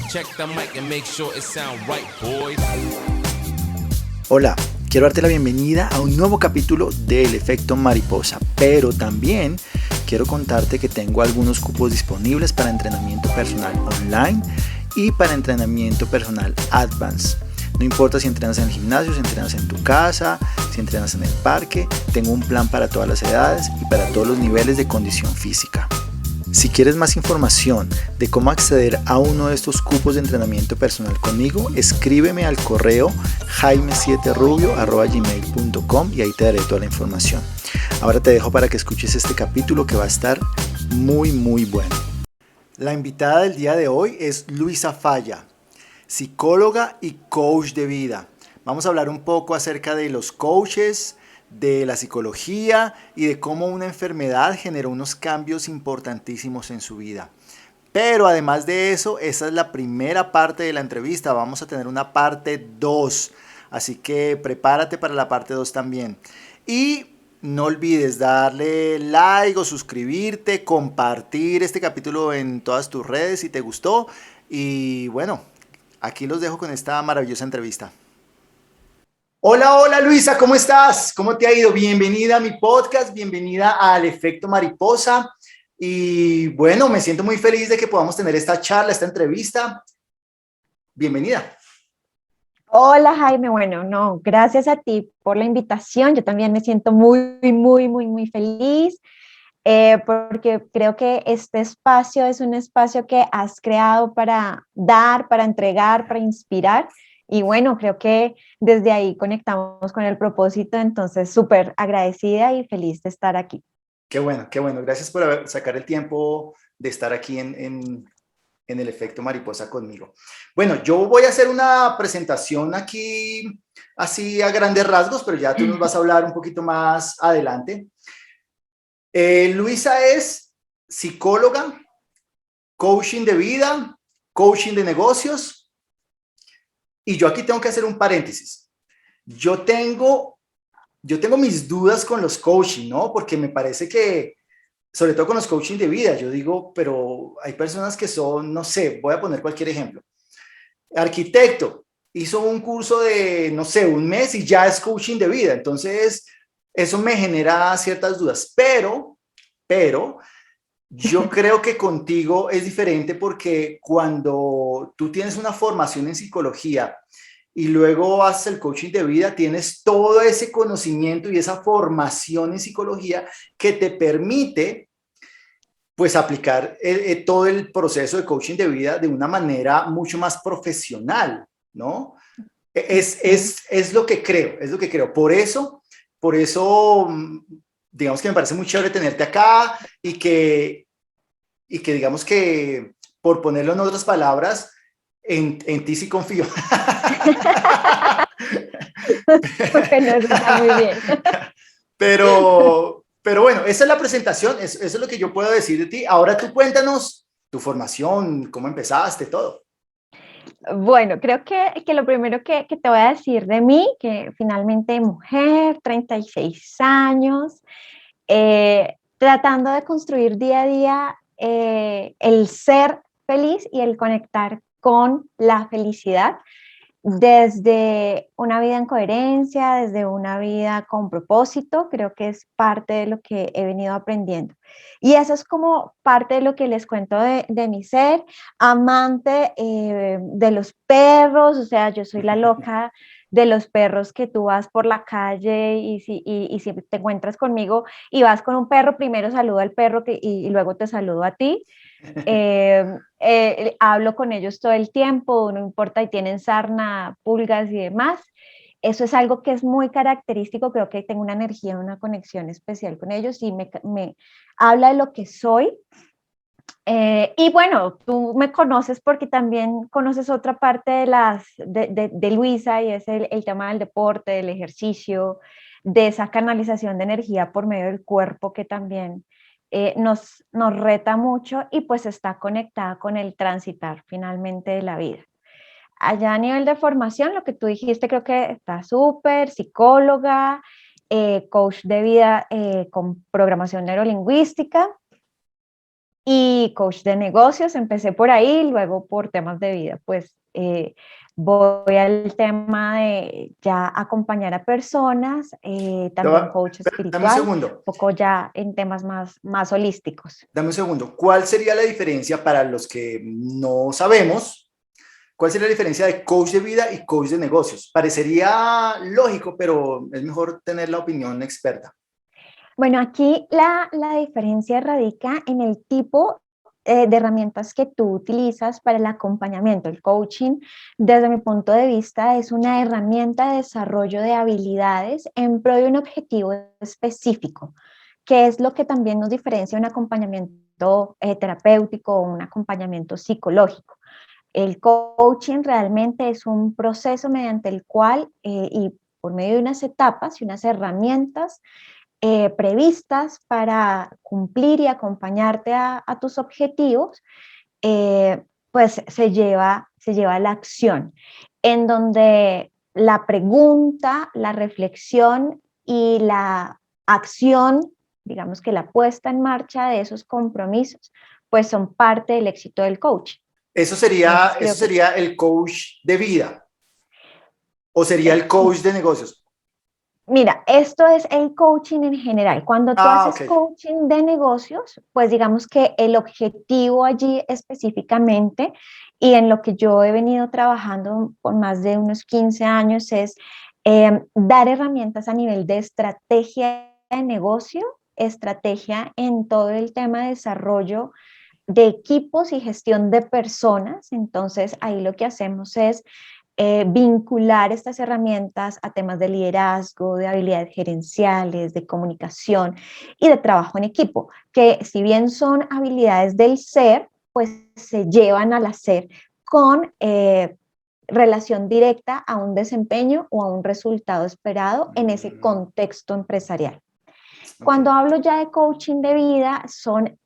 Check the mic and make sure it sound right, boys. Hola, quiero darte la bienvenida a un nuevo capítulo del Efecto Mariposa, pero también quiero contarte que tengo algunos cupos disponibles para entrenamiento personal online y para entrenamiento personal advanced. No importa si entrenas en el gimnasio, si entrenas en tu casa, si entrenas en el parque, tengo un plan para todas las edades y para todos los niveles de condición física. Si quieres más información de cómo acceder a uno de estos cupos de entrenamiento personal conmigo, escríbeme al correo jaime7rubio@gmail.com y ahí te daré toda la información. Ahora te dejo para que escuches este capítulo que va a estar muy bueno. La invitada del día de hoy es Luisa Falla, psicóloga y coach de vida. Vamos a hablar un poco acerca de los coaches, de la psicología y de cómo una enfermedad generó unos cambios importantísimos en su vida. Pero además de eso, esa es la primera parte de la entrevista. Vamos a tener una parte 2. Así que prepárate para la parte 2 también. Y no olvides darle like o suscribirte, compartir este capítulo en todas tus redes si te gustó. Y bueno, aquí los dejo con esta maravillosa entrevista. Hola Luisa, ¿cómo estás? ¿Cómo te ha ido? Bienvenida a mi podcast, bienvenida al Efecto Mariposa. Y bueno, me siento muy feliz de que podamos tener esta charla, esta entrevista. Bienvenida. Hola Jaime, bueno, no, gracias a ti por la invitación. Yo también me siento muy feliz porque creo que este espacio es un espacio que has creado para dar, para entregar, para inspirar. Y bueno, creo que desde ahí conectamos con el propósito, entonces súper agradecida y feliz de estar aquí. Qué bueno. Gracias por sacar el tiempo de estar aquí en el Efecto Mariposa conmigo. Bueno, yo voy a hacer una presentación aquí así a grandes rasgos, pero ya tú nos vas a hablar un poquito más adelante. Luisa es psicóloga, coaching de vida, coaching de negocios. Y yo aquí tengo que hacer un paréntesis. Yo tengo mis dudas con los coaching, ¿no? Porque me parece que, sobre todo con los coaching de vida, yo digo, pero hay personas que son, no sé, voy a poner cualquier ejemplo. Arquitecto, hizo un curso de, no sé, un mes y ya es coaching de vida. Entonces, eso me genera ciertas dudas. Pero, yo creo que contigo es diferente porque cuando tú tienes una formación en psicología y luego haces el coaching de vida, tienes todo ese conocimiento y esa formación en psicología que te permite pues aplicar todo el proceso de coaching de vida de una manera mucho más profesional, ¿no? Es lo que creo. Por eso, digamos que me parece muy chévere tenerte acá y que digamos que, por ponerlo en otras palabras, en ti sí confío. Bueno, eso está muy bien. Pero bueno, esa es la presentación, eso es lo que yo puedo decir de ti. Ahora tú cuéntanos tu formación, cómo empezaste, todo. Bueno, creo que lo primero que te voy a decir de mí, que finalmente mujer, 36 años, tratando de construir día a día el ser feliz y el conectar con la felicidad desde una vida en coherencia, desde una vida con propósito. Creo que es parte de lo que he venido aprendiendo. Y eso es como parte de lo que les cuento de mi ser, amante de los perros. O sea, yo soy la loca de los perros, que tú vas por la calle y si te encuentras conmigo y vas con un perro, primero saludo al perro y luego te saludo a ti. Hablo con ellos todo el tiempo, no importa si tienen sarna, pulgas y demás. Eso es algo que es muy característico. Creo que tengo una energía, una conexión especial con ellos y me habla de lo que soy. Y bueno, tú me conoces porque también conoces otra parte de Luisa, y es el tema del deporte, del ejercicio, de esa canalización de energía por medio del cuerpo, que también nos reta mucho y pues está conectada con el transitar finalmente de la vida. Allá a nivel de formación, lo que tú dijiste creo que está súper: psicóloga, coach de vida con programación neurolingüística. y coach de negocios, empecé por ahí, luego por temas de vida, pues voy al tema de ya acompañar a personas, también coach Dame un espiritual, segundo, un poco ya en temas más holísticos. dame un segundo. ¿Cuál sería la diferencia para los que no sabemos? ¿Cuál sería la diferencia de coach de vida y coach de negocios? Parecería lógico, pero es mejor tener la opinión experta. Bueno, aquí la diferencia radica en el tipo de herramientas que tú utilizas para el acompañamiento. El coaching, desde mi punto de vista, es una herramienta de desarrollo de habilidades en pro de un objetivo específico, que es lo que también nos diferencia un acompañamiento terapéutico o un acompañamiento psicológico. El coaching realmente es un proceso mediante el cual y por medio de unas etapas y unas herramientas previstas para cumplir y acompañarte a tus objetivos, pues se lleva a la acción, en donde la pregunta, la reflexión y la acción, digamos que la puesta en marcha de esos compromisos, pues son parte del éxito del coach. Entonces Eso creo que sería el coach de vida o sería eh, el coach de negocios. Mira, esto es el coaching en general. Cuando tú Ah, haces ok. coaching de negocios, pues digamos que el objetivo allí específicamente y en lo que yo he venido trabajando por más de unos 15 años es dar herramientas a nivel de estrategia de negocio, estrategia en todo el tema de desarrollo de equipos y gestión de personas. Entonces, ahí lo que hacemos es vincular estas herramientas a temas de liderazgo, de habilidades gerenciales, de comunicación y de trabajo en equipo, que si bien son habilidades del ser, pues se llevan al hacer con relación directa a un desempeño o a un resultado esperado en ese contexto empresarial. Ok. Cuando hablo ya de coaching de vida, son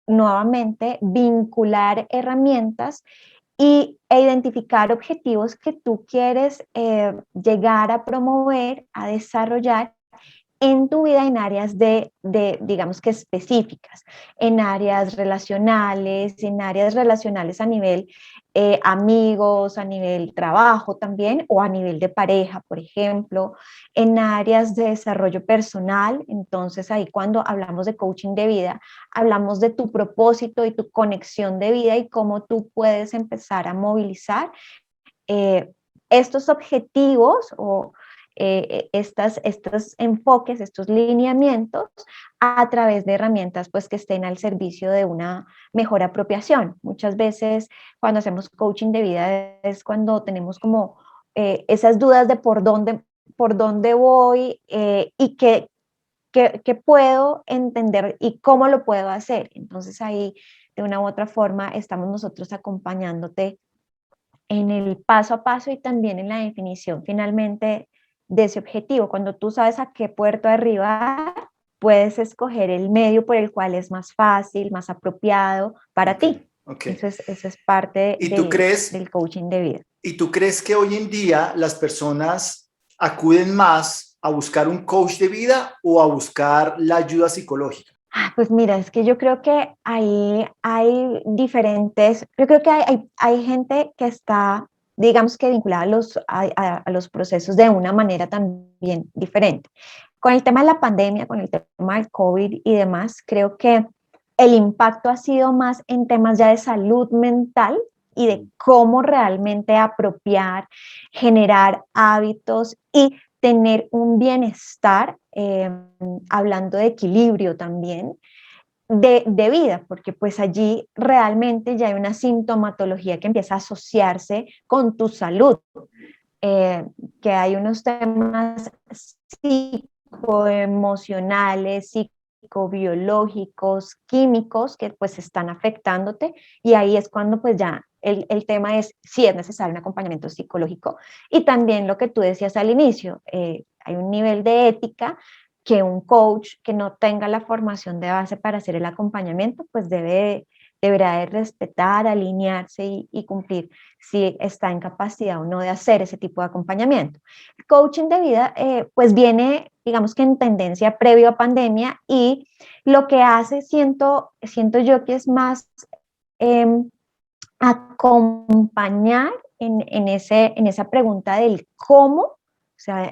nuevamente vincular herramientas e identificar objetivos que tú quieres llegar a promover, a desarrollar en tu vida en áreas digamos que específicas, en áreas relacionales a nivel amigos, a nivel trabajo también, o a nivel de pareja, por ejemplo, en áreas de desarrollo personal. Entonces ahí cuando hablamos de coaching de vida, hablamos de tu propósito y tu conexión de vida y cómo tú puedes empezar a movilizar eh, estos objetivos o estos enfoques, estos lineamientos a través de herramientas pues que estén al servicio de una mejor apropiación. Muchas veces cuando hacemos coaching de vida es cuando tenemos como esas dudas de por dónde voy y qué puedo entender y cómo lo puedo hacer. Entonces ahí de una u otra forma estamos nosotros acompañándote en el paso a paso y también en la definición finalmente de ese objetivo. Cuando tú sabes a qué puerto arribar, puedes escoger el medio por el cual es más fácil, más apropiado para Ok, ti. ok. Eso es parte ¿Y tú crees, del coaching de vida. ¿Y tú crees que hoy en día las personas acuden más a buscar un coach de vida o a buscar la ayuda psicológica? Pues mira, es que yo creo que ahí hay diferentes, yo creo que hay gente que está, digamos que vinculada a los procesos de una manera también diferente. Con el tema de la pandemia, con el tema del COVID y demás, creo que el impacto ha sido más en temas ya de salud mental y de cómo realmente apropiar, generar hábitos y tener un bienestar, hablando de equilibrio también, de vida, porque pues allí realmente ya hay una sintomatología que empieza a asociarse con tu salud, eh, que hay unos temas psicoemocionales, psicobiológicos, químicos que pues están afectándote y ahí es cuando pues ya el tema es si es necesario un acompañamiento psicológico y también lo que tú decías al inicio, hay un nivel de ética que un coach que no tenga la formación de base para hacer el acompañamiento pues debe deberá de respetar, alinearse y cumplir si está en capacidad o no de hacer ese tipo de acompañamiento. El coaching de vida pues viene, digamos que en tendencia previo a pandemia, y lo que hace, siento yo que es más acompañar en esa pregunta del cómo, o sea,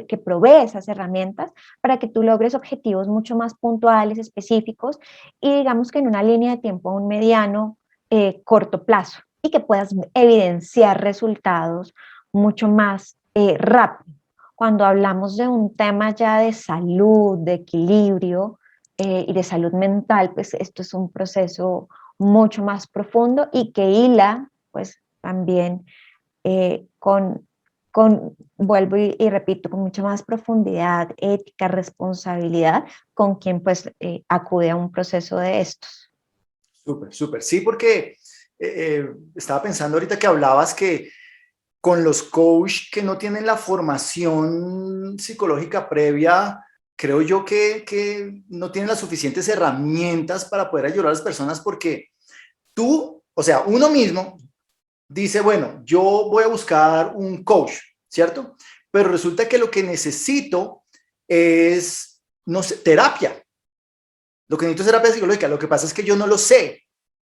que provee esas herramientas para que tú logres objetivos mucho más puntuales, específicos, y digamos que en una línea de tiempo a un mediano, corto plazo, y que puedas evidenciar resultados mucho más rápido. Cuando hablamos de un tema ya de salud, de equilibrio y de salud mental, pues esto es un proceso mucho más profundo y que hila, pues también vuelvo y repito, con mucha más profundidad, ética, responsabilidad, con quien pues acude a un proceso de estos. Súper, súper. Sí, porque estaba pensando ahorita que hablabas que con los coach que no tienen la formación psicológica previa, creo yo que no tienen las suficientes herramientas para poder ayudar a las personas, porque tú, o sea, uno mismo dice, bueno, yo voy a buscar un coach, ¿cierto? Pero resulta que lo que necesito es, no sé, terapia. Lo que necesito es terapia psicológica. Lo que pasa es que yo no lo sé.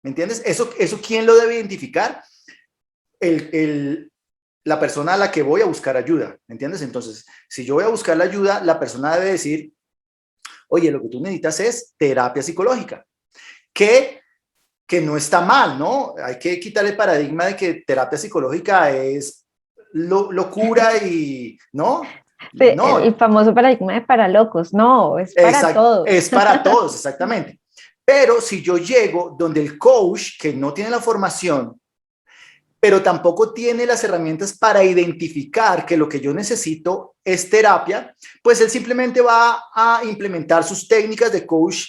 ¿Me entiendes? Eso ¿quién lo debe identificar? La persona a la que voy a buscar ayuda. ¿Me entiendes? Entonces, si yo voy a buscar la ayuda, la persona debe decir, oye, lo que tú necesitas es terapia psicológica. Que no está mal, ¿no? Hay que quitar el paradigma de que terapia psicológica es locura y, ¿no? Sí, el No, famoso paradigma de para locos, no, es para todos. es para todos, exactamente. Pero si yo llego donde el coach, que no tiene la formación, pero tampoco tiene las herramientas para identificar que lo que yo necesito es terapia, pues él simplemente va a implementar sus técnicas de coach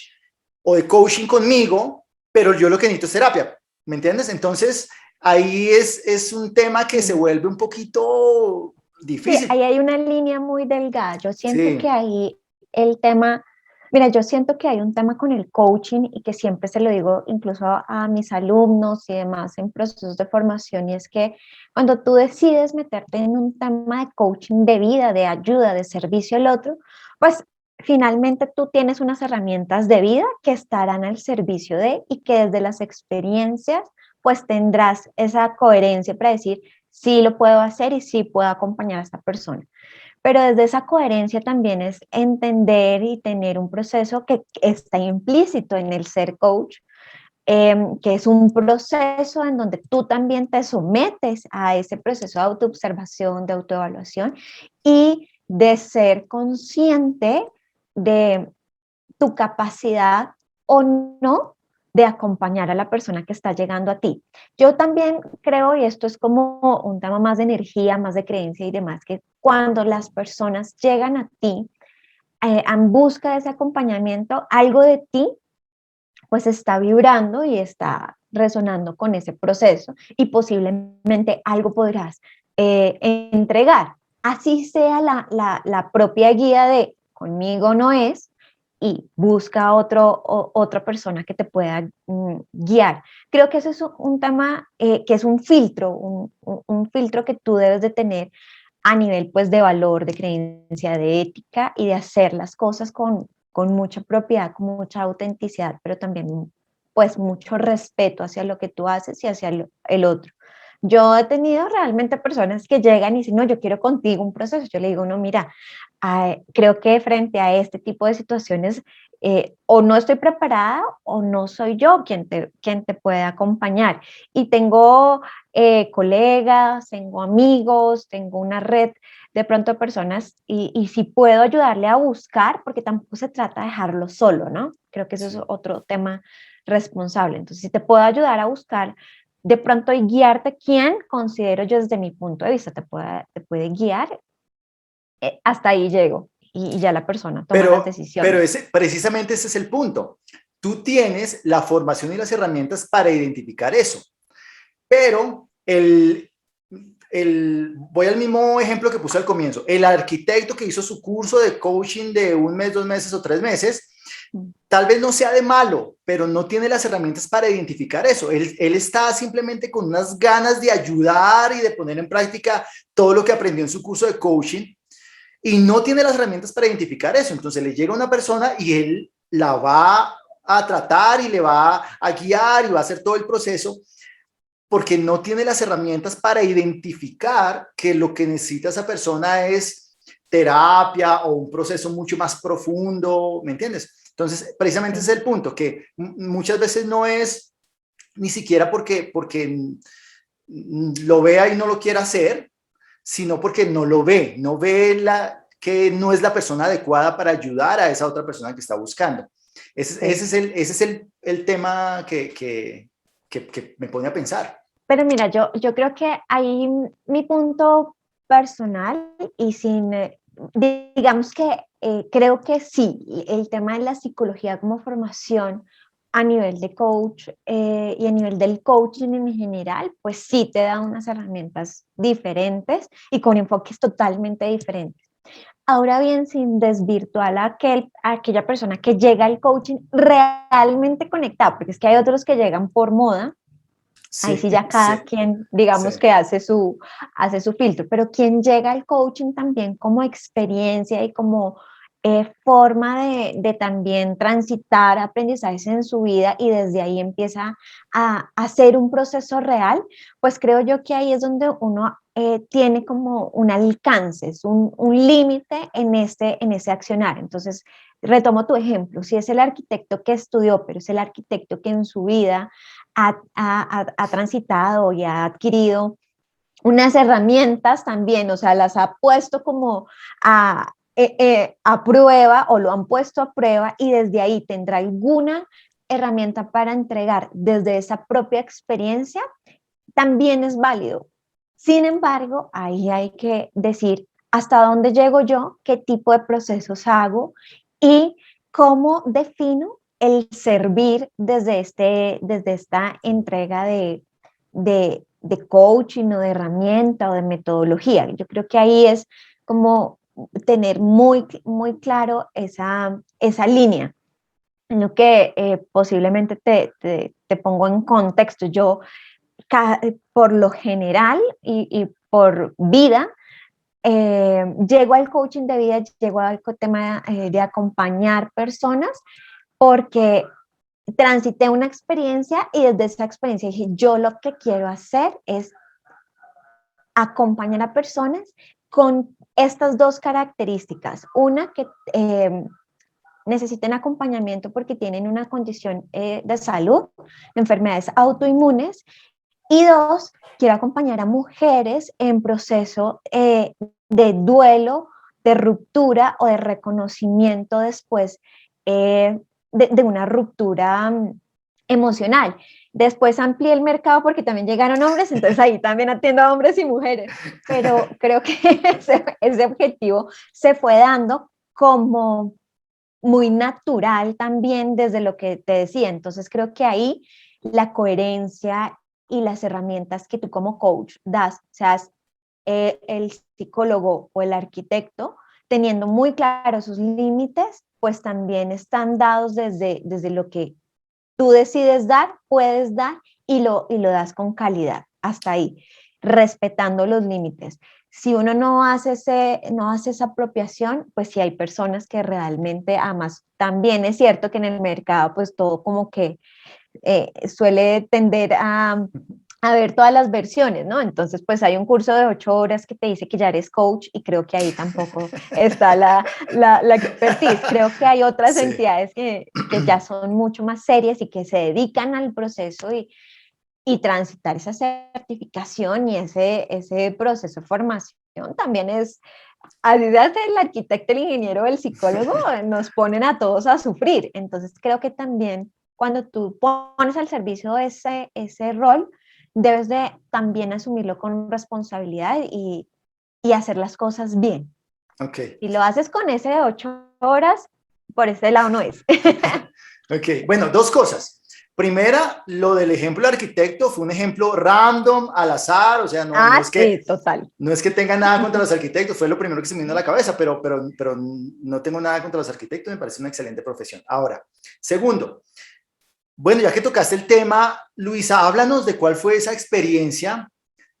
o de coaching conmigo, pero yo lo que necesito es terapia, ¿me entiendes? Entonces, ahí es un tema que se vuelve un poquito Sí, difícil. ahí hay una línea muy delgada. Yo siento que Sí, ahí el tema, mira, yo siento que hay un tema con el coaching y que siempre se lo digo incluso a mis alumnos y demás en procesos de formación, y es que cuando tú decides meterte en un tema de coaching de vida, de ayuda, de servicio al otro, pues finalmente tú tienes unas herramientas de vida que estarán al servicio de, y que desde las experiencias pues tendrás esa coherencia para decir, sí lo puedo hacer y sí puedo acompañar a esta persona. Pero desde esa coherencia también es entender y tener un proceso que está implícito en el ser coach, que es un proceso en donde tú también te sometes a ese proceso de autoobservación, de autoevaluación, y de ser consciente de tu capacidad o no de acompañar a la persona que está llegando a ti. Yo también creo, y esto es como un tema más de energía, más de creencia y demás, que cuando las personas llegan a ti en busca de ese acompañamiento, algo de ti pues está vibrando y está resonando con ese proceso, y posiblemente algo podrás entregar, así sea la propia guía de conmigo no es, y busca otra persona que te pueda guiar. Creo que ese es un tema que es un filtro, un filtro que tú debes de tener a nivel pues de valor, de creencia, de ética, y de hacer las cosas con mucha propiedad, con mucha autenticidad, pero también pues mucho respeto hacia lo que tú haces y hacia el otro. Yo he tenido realmente personas que llegan y dicen, no, yo quiero contigo un proceso. Yo le digo, no, mira, creo que frente a este tipo de situaciones, o no estoy preparada o no soy yo quien te puede acompañar. Y tengo colegas, tengo amigos, tengo una red de pronto de personas, y si puedo ayudarle a buscar, porque tampoco se trata de dejarlo solo, ¿no? Creo que eso es sí. otro tema responsable. Entonces, si te puedo ayudar a buscar de pronto y guiarte, quién considero yo desde mi punto de vista te puede guiar, hasta ahí llego, y ya la persona toma las Pero decisiones. precisamente ese es el punto. Tú tienes la formación y las herramientas para identificar eso, pero voy al mismo ejemplo que puse al comienzo. El arquitecto que hizo su curso de coaching de un mes, 2 meses o 3 meses, Tal vez no sea de malo, pero no tiene las herramientas para identificar eso. Él está simplemente con unas ganas de ayudar y de poner en práctica todo lo que aprendió en su curso de coaching y no tiene las herramientas para identificar eso. Entonces le llega una persona y él la va a tratar y le va a guiar y va a hacer todo el proceso porque no tiene las herramientas para identificar que lo que necesita esa persona es terapia o un proceso mucho más profundo, ¿me entiendes? Entonces, precisamente ese es el punto, que muchas veces no es ni siquiera porque lo vea y no lo quiera hacer, sino porque no lo ve, no ve que no es la persona adecuada para ayudar a esa otra persona que está buscando. Ese es el tema que me pone a pensar. Pero mira, yo creo que ahí mi punto personal y sin, digamos que creo que sí, el tema de la psicología como formación a nivel de coach y a nivel del coaching en general, pues sí te da unas herramientas diferentes y con enfoques totalmente diferentes. Ahora bien, sin desvirtuar a aquella persona que llega al coaching realmente conectada, porque es que hay otros que llegan por moda. Sí, Ahí sí ya cada quien, digamos sí. que hace su filtro, pero quien llega al coaching también como experiencia y como forma de también transitar aprendizajes en su vida y desde ahí empieza a hacer un proceso real, pues creo yo que ahí es donde uno tiene como un alcance, es un límite en ese accionar. Entonces, retomo tu ejemplo, si es el arquitecto que estudió, pero es el arquitecto que en su vida ha transitado y ha adquirido unas herramientas también, o sea, las ha puesto como a prueba o lo han puesto a prueba y desde ahí tendrá alguna herramienta para entregar desde esa propia experiencia, también es válido. Sin embargo, ahí hay que decir hasta dónde llego yo, qué tipo de procesos hago y cómo defino el servir desde esta entrega de coaching o de herramienta o de metodología. Yo creo que ahí es como tener muy, muy claro esa línea. Lo que posiblemente te pongo en contexto. Yo, por lo general y por vida, llego al coaching de vida, llego al tema de acompañar personas porque transité una experiencia y desde esa experiencia dije, yo lo que quiero hacer es acompañar a personas con estas dos características. Una, que necesiten acompañamiento porque tienen una condición de salud, enfermedades autoinmunes. Y dos, quiero acompañar a mujeres en proceso de duelo, de ruptura o de reconocimiento después de una ruptura emocional. Después amplié el mercado porque también llegaron hombres, entonces ahí también atiendo a hombres y mujeres, pero creo que ese objetivo se fue dando como muy natural también desde lo que te decía. Entonces creo que ahí la coherencia y las herramientas que tú como coach das, seas el psicólogo o el arquitecto, teniendo muy claros sus límites, pues también están dados desde lo que tú decides dar, puedes dar y lo das con calidad, hasta ahí, respetando los límites. Si uno no hace esa apropiación, pues sí hay personas que realmente, además, también es cierto que en el mercado, pues todo como que suele tender a ver todas las versiones, ¿no? Entonces, pues hay un curso de 8 horas que te dice que ya eres coach y creo que ahí tampoco está la expertise. Creo que hay otras Sí. entidades que ya son mucho más serias y que se dedican al proceso y transitar esa certificación y ese proceso de formación también es, así se hace el arquitecto, el ingeniero, el psicólogo, nos ponen a todos a sufrir. Entonces creo que también cuando tú pones al servicio ese rol, debes de también asumirlo con responsabilidad y hacer las cosas bien. Ok. Si lo haces con ese de 8 horas, por ese lado no es. Ok, bueno, dos cosas. Primera, lo del ejemplo del arquitecto fue un ejemplo random, al azar, o sea, no es que, Sí, total. no es que tenga nada contra los arquitectos, fue lo primero que se me vino a la cabeza, pero no tengo nada contra los arquitectos, me parece una excelente profesión. Ahora, segundo, bueno, ya que tocaste el tema, Luisa, háblanos de cuál fue esa experiencia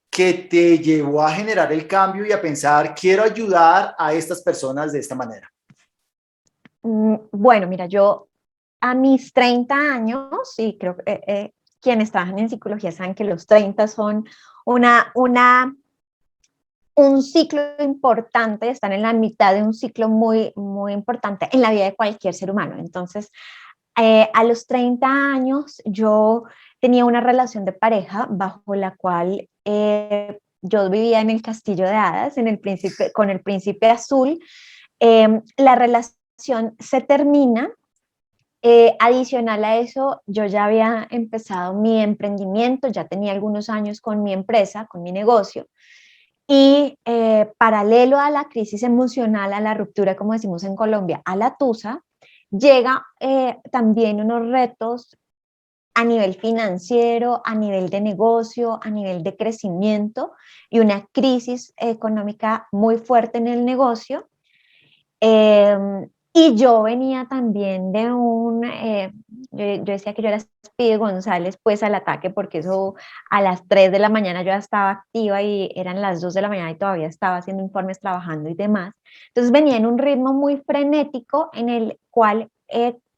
que te llevó a generar el cambio y a pensar, quiero ayudar a estas personas de esta manera. Bueno, mira, yo a mis 30 años, y creo que quienes trabajan en psicología saben que los 30 son una, una, un ciclo importante, están en la mitad de un ciclo muy, muy importante en la vida de cualquier ser humano. Entonces, a los 30 años yo tenía una relación de pareja bajo la cual yo vivía en el castillo de hadas, con el príncipe azul. La relación se termina. Adicional a eso, yo ya había empezado mi emprendimiento, ya tenía algunos años con mi empresa, con mi negocio, y paralelo a la crisis emocional, a la ruptura, como decimos en Colombia, a la tusa, llega también unos retos a nivel financiero, a nivel de negocio, a nivel de crecimiento y una crisis económica muy fuerte en el negocio. Y yo venía también de yo decía que yo era Speedy González, pues al ataque, porque eso a las 3 de la mañana yo ya estaba activa y eran las 2 de la mañana y todavía estaba haciendo informes, trabajando y demás. Entonces venía en un ritmo muy frenético en el cual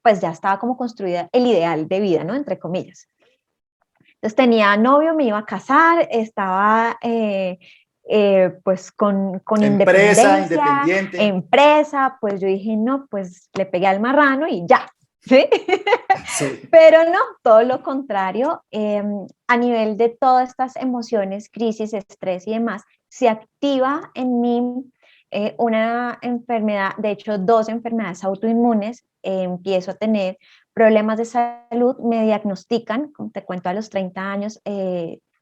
pues ya estaba como construida el ideal de vida, ¿no? Entre comillas. Entonces tenía novio, me iba a casar, estaba pues con Empresa, independencia, independiente. empresa, pues yo dije, no, pues le pegué al marrano y ya, ¿sí? Sí. Pero no, todo lo contrario, a nivel de todas estas emociones, crisis, estrés y demás, se activa en mí una enfermedad, de hecho dos enfermedades autoinmunes, empiezo a tener problemas de salud, me diagnostican, como te cuento a los 30 años,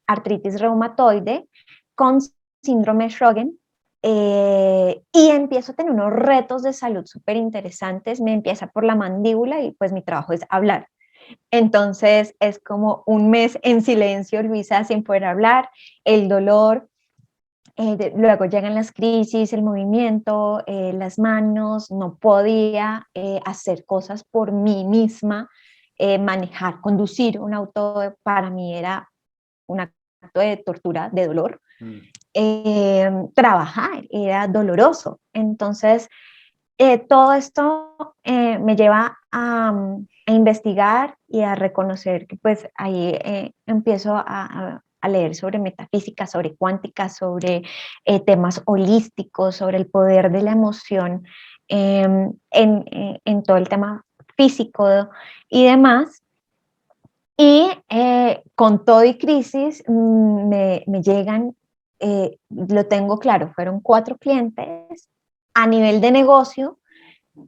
artritis reumatoide con síndrome de Sjögren, y empiezo a tener unos retos de salud súper interesantes, me empieza por la mandíbula y pues mi trabajo es hablar. Entonces es como un mes en silencio, Luisa, sin poder hablar, el dolor, luego llegan las crisis, el movimiento, las manos, no podía hacer cosas por mí misma, manejar, conducir un auto para mí era un acto de tortura, de dolor. Mm. Trabajar era doloroso. Entonces, todo esto me lleva a investigar y a reconocer que pues ahí empiezo a leer sobre metafísica, sobre cuántica, sobre temas holísticos, sobre el poder de la emoción en todo el tema físico y demás. Y con todo y crisis me llegan, lo tengo claro, fueron 4 clientes a nivel de negocio,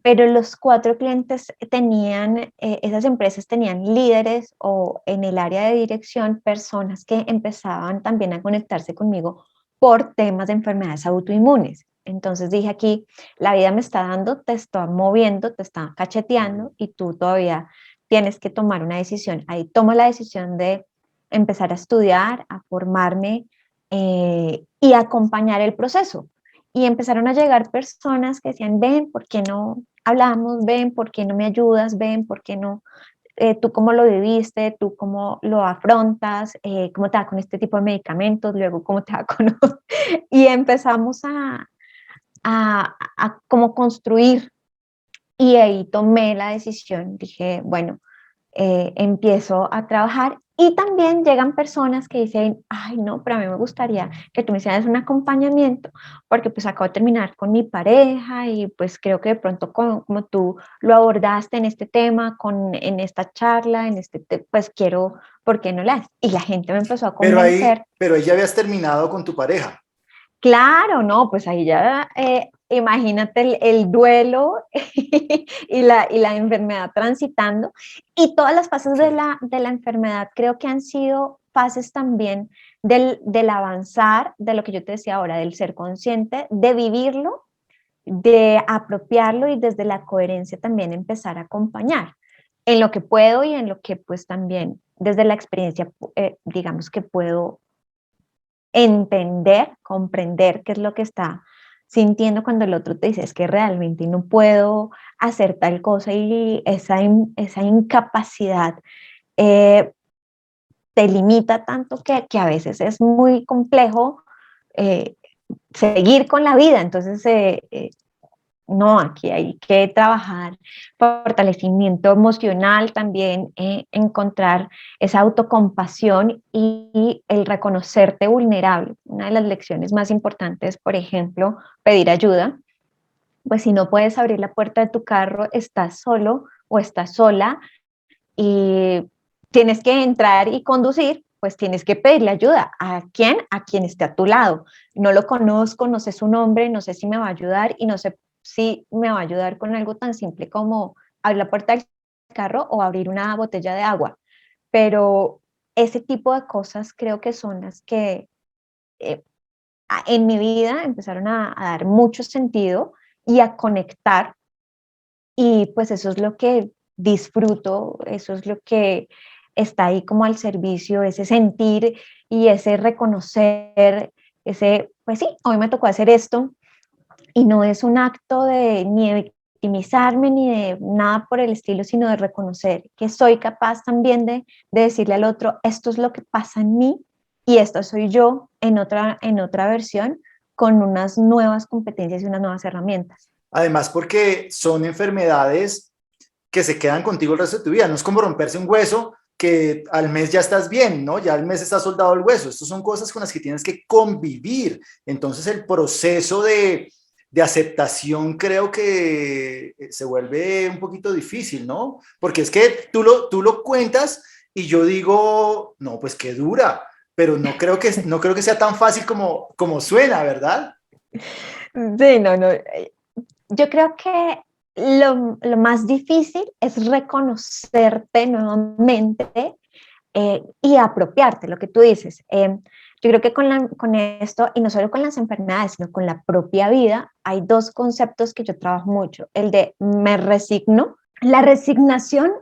pero los 4 clientes tenían, esas empresas tenían líderes o en el área de dirección personas que empezaban también a conectarse conmigo por temas de enfermedades autoinmunes. Entonces dije aquí, la vida me está dando, te está moviendo, te está cacheteando y tú todavía tienes que tomar una decisión. Ahí tomo la decisión de empezar a estudiar, a formarme y acompañar el proceso. Y empezaron a llegar personas que decían, ven, ¿por qué no hablamos? Ven, ¿por qué no me ayudas? Ven, ¿por qué no? ¿Tú cómo lo viviste? ¿Tú cómo lo afrontas? ¿Cómo te va con este tipo de medicamentos? Luego, ¿cómo te va con...? Y empezamos a como construir. Y ahí tomé la decisión, dije, bueno, empiezo a trabajar y también llegan personas que dicen, ay no, pero a mí me gustaría que tú me hicieras un acompañamiento porque pues acabo de terminar con mi pareja y pues creo que de pronto como tú lo abordaste en este tema, en esta charla, pues quiero, ¿por qué no la haces? Y la gente me empezó a convencer. Pero ahí ya habías terminado con tu pareja. Claro, no, pues ahí ya imagínate el duelo y la enfermedad transitando y todas las fases Sí. de la enfermedad creo que han sido fases también del avanzar, de lo que yo te decía ahora, del ser consciente, de vivirlo, de apropiarlo y desde la coherencia también empezar a acompañar. en lo que puedo y en lo que pues también desde la experiencia, digamos que puedo entender, comprender qué es lo que está sintiendo cuando el otro te dice, es que realmente no puedo hacer tal cosa y esa incapacidad eh, te limita tanto que a veces es muy complejo eh, seguir con la vida. Entonces, no, aquí hay que trabajar fortalecimiento emocional también, encontrar esa autocompasión y el reconocerte vulnerable. Una de las lecciones más importantes, por ejemplo, pedir ayuda. Pues si no puedes abrir la puerta de tu carro, estás solo o estás sola y tienes que entrar y conducir, pues tienes que pedirle ayuda. ¿A quién? A quien esté a tu lado. No lo conozco, no sé su nombre, no sé si me va a ayudar y no sé si me va a ayudar con algo tan simple como abrir la puerta del carro o abrir una botella de agua. Pero ese tipo de cosas creo que son las que eh, en mi vida empezaron a dar mucho sentido y a conectar, y pues eso es lo que disfruto, eso es lo que está ahí como al servicio, ese sentir y ese reconocer, ese, pues sí, hoy me tocó hacer esto y no es un acto de ni de victimizarme ni de nada por el estilo, sino de reconocer que soy capaz también de decirle al otro, esto es lo que pasa en mí y esto soy yo en otra versión con unas nuevas competencias y unas nuevas herramientas. Además, porque son enfermedades que se quedan contigo el resto de tu vida. No es como romperse un hueso que al mes ya estás bien, ¿no? Ya al mes está soldado el hueso. Estas son cosas con las que tienes que convivir. Entonces el proceso de aceptación creo que se vuelve un poquito difícil, ¿no? Porque es que tú lo cuentas y yo digo, no, pues qué dura, pero no creo que sea tan fácil como suena, ¿verdad? Sí, no, no. Yo creo que lo más difícil es reconocerte nuevamente y apropiarte, lo que tú dices. Yo creo que con esto, y no solo con las enfermedades, sino con la propia vida, hay dos conceptos que yo trabajo mucho. El de me resigno. La resignación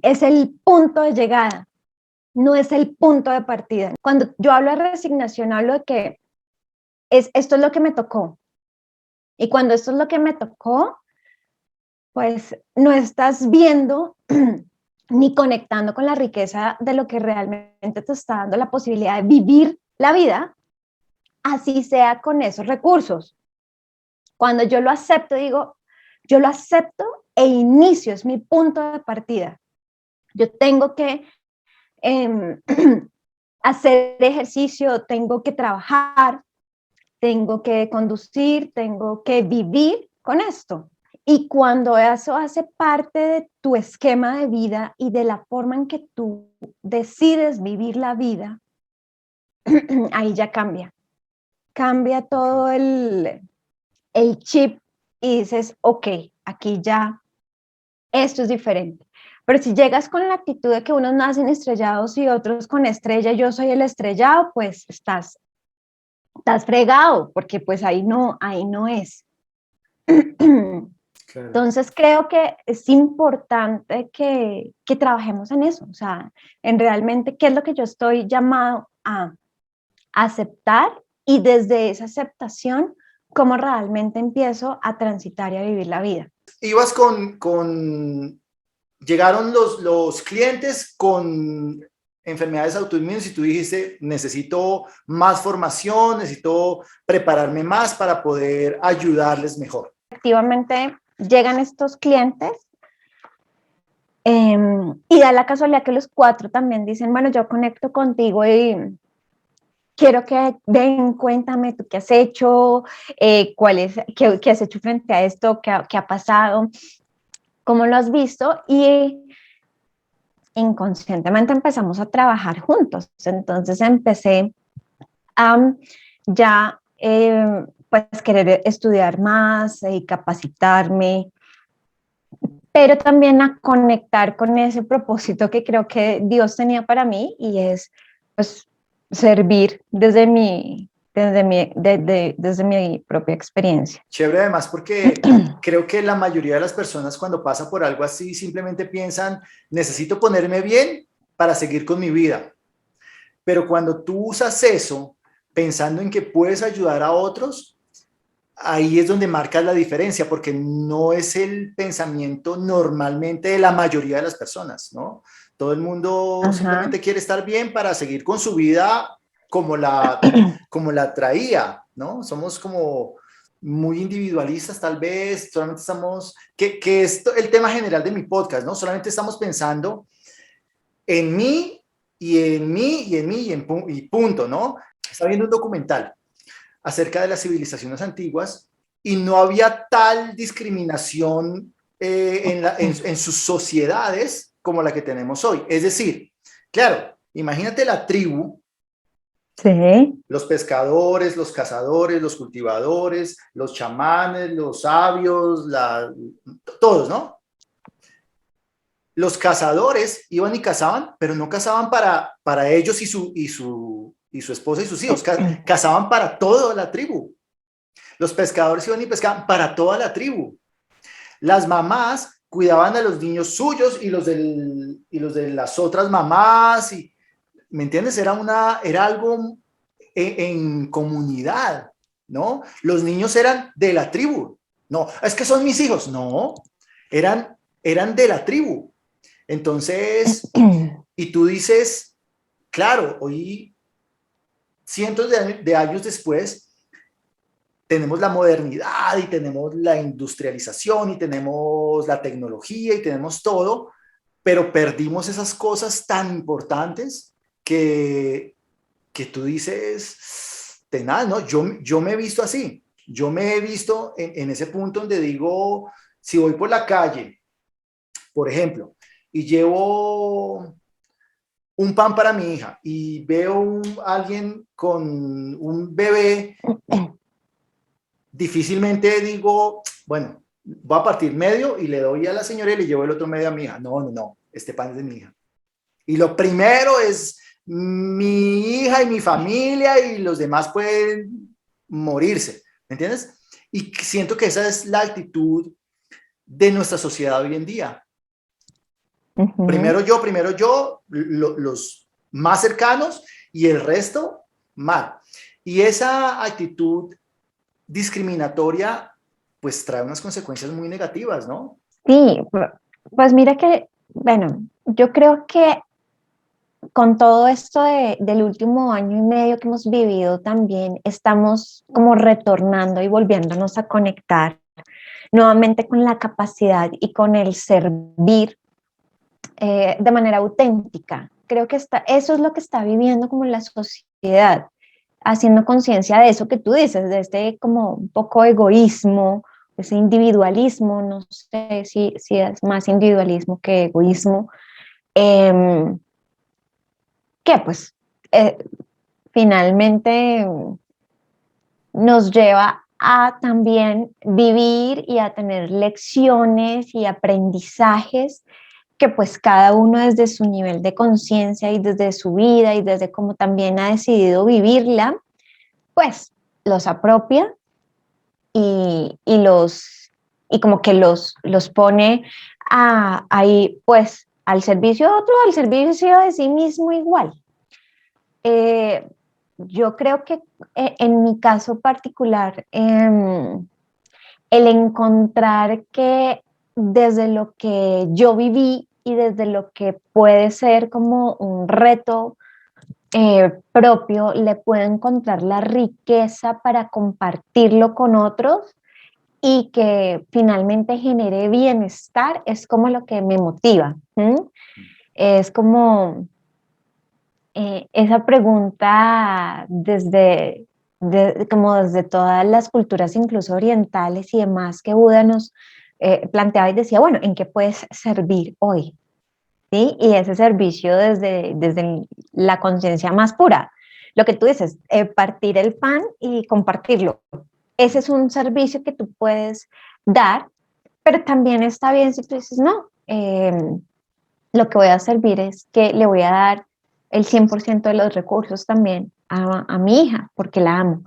es el punto de llegada, no es el punto de partida. Cuando yo hablo de resignación, hablo de que esto es lo que me tocó. Y cuando esto es lo que me tocó, pues no estás viendo ni conectando con la riqueza de lo que realmente te está dando la posibilidad de vivir la vida, así sea con esos recursos. Cuando yo lo acepto, digo, yo lo acepto e inicio, es mi punto de partida. Yo tengo que eh, hacer ejercicio, tengo que trabajar, tengo que conducir, tengo que vivir con esto. Y cuando eso hace parte de tu esquema de vida y de la forma en que tú decides vivir la vida, ahí ya cambia. Cambia todo el chip y dices, ok, aquí ya esto es diferente. Pero si llegas con la actitud de que unos nacen estrellados y otros con estrella, yo soy el estrellado, pues estás fregado, porque pues ahí no es. Claro. Entonces creo que es importante que trabajemos en eso, o sea, en realmente qué es lo que yo estoy llamado a aceptar y desde esa aceptación, cómo realmente empiezo a transitar y a vivir la vida. Ibas llegaron los clientes con enfermedades autoinmunes y tú dijiste, necesito más formación, necesito prepararme más para poder ayudarles mejor. Efectivamente, llegan estos clientes y da la casualidad que los cuatro también dicen, bueno, yo conecto contigo y quiero que ven, cuéntame tú qué has hecho, qué has hecho frente a esto, qué ha pasado, cómo lo has visto, y inconscientemente empezamos a trabajar juntos. Entonces empecé a ya pues querer estudiar más y capacitarme, pero también a conectar con ese propósito que creo que Dios tenía para mí y es pues servir desde desde mi propia experiencia. Chévere además porque creo que la mayoría de las personas cuando pasa por algo así simplemente piensan, necesito ponerme bien para seguir con mi vida. Pero cuando tú usas eso pensando en que puedes ayudar a otros, ahí es donde marcas la diferencia, porque no es el pensamiento normalmente de la mayoría de las personas, ¿no? Todo el mundo Ajá. simplemente quiere estar bien para seguir con su vida como la traía, ¿no? Somos como muy individualistas tal vez, solamente estamos, que es el tema general de mi podcast, ¿no? Solamente estamos pensando en mí y en mí y en mí y punto, ¿no? Estaba viendo un documental acerca de las civilizaciones antiguas y no había tal discriminación en sus sociedades como la que tenemos hoy. Es decir, claro, imagínate la tribu, Sí. los pescadores, los cazadores, los cultivadores, los chamanes, los sabios, todos, ¿no? Los cazadores iban y cazaban, pero no cazaban para ellos y su esposa y sus hijos, cazaban para toda la tribu. Los pescadores iban y pescaban para toda la tribu. Las mamás cuidaban a los niños suyos y los de las otras mamás. Y, ¿me entiendes? Era algo en comunidad, ¿no? Los niños eran de la tribu. No, es que son mis hijos. No, eran de la tribu. Entonces, y tú dices, claro, hoy, cientos de años después, tenemos la modernidad y tenemos la industrialización y tenemos la tecnología y tenemos todo, pero perdimos esas cosas tan importantes que tú dices, tenaz, ¿no? Yo me he visto así, yo me he visto en ese punto donde digo, si voy por la calle, por ejemplo, y llevo un pan para mi hija y veo a alguien con un bebé, difícilmente digo, bueno, voy a partir medio y le doy a la señora y le llevo el otro medio a mi hija. No, no, no, este pan es de mi hija. Y lo primero es mi hija y mi familia y los demás pueden morirse, ¿me entiendes? Y siento que esa es la actitud de nuestra sociedad hoy en día. Primero yo, los más cercanos y el resto mal. Y esa actitud discriminatoria pues trae unas consecuencias muy negativas, ¿no? Sí, pues mira que, bueno, yo creo que con todo esto del último año y medio que hemos vivido también estamos como retornando y volviéndonos a conectar nuevamente con la capacidad y con el servir de manera auténtica. Creo que eso es lo que está viviendo como la sociedad, haciendo conciencia de eso que tú dices, de este como un poco egoísmo, ese individualismo, no sé si es más individualismo que egoísmo, que pues finalmente nos lleva a también vivir y a tener lecciones y aprendizajes que pues cada uno desde su nivel de conciencia y desde su vida y desde cómo también ha decidido vivirla, pues los apropia y como que los pone ahí pues al servicio de otro, al servicio de sí mismo igual. Yo creo que en mi caso particular, el encontrar que desde lo que yo viví y desde lo que puede ser como un reto propio, le puedo encontrar la riqueza para compartirlo con otros y que finalmente genere bienestar, es como lo que me motiva. Es como esa pregunta como desde todas las culturas, incluso orientales y demás, que Buda nos planteaba y decía, bueno, ¿en qué puedes servir hoy? ¿Sí? Y ese servicio desde la conciencia más pura. Lo que tú dices, partir el pan y compartirlo. Ese es un servicio que tú puedes dar, pero también está bien si tú dices, no, lo que voy a servir es que le voy a dar el 100% de los recursos también a mi hija porque la amo.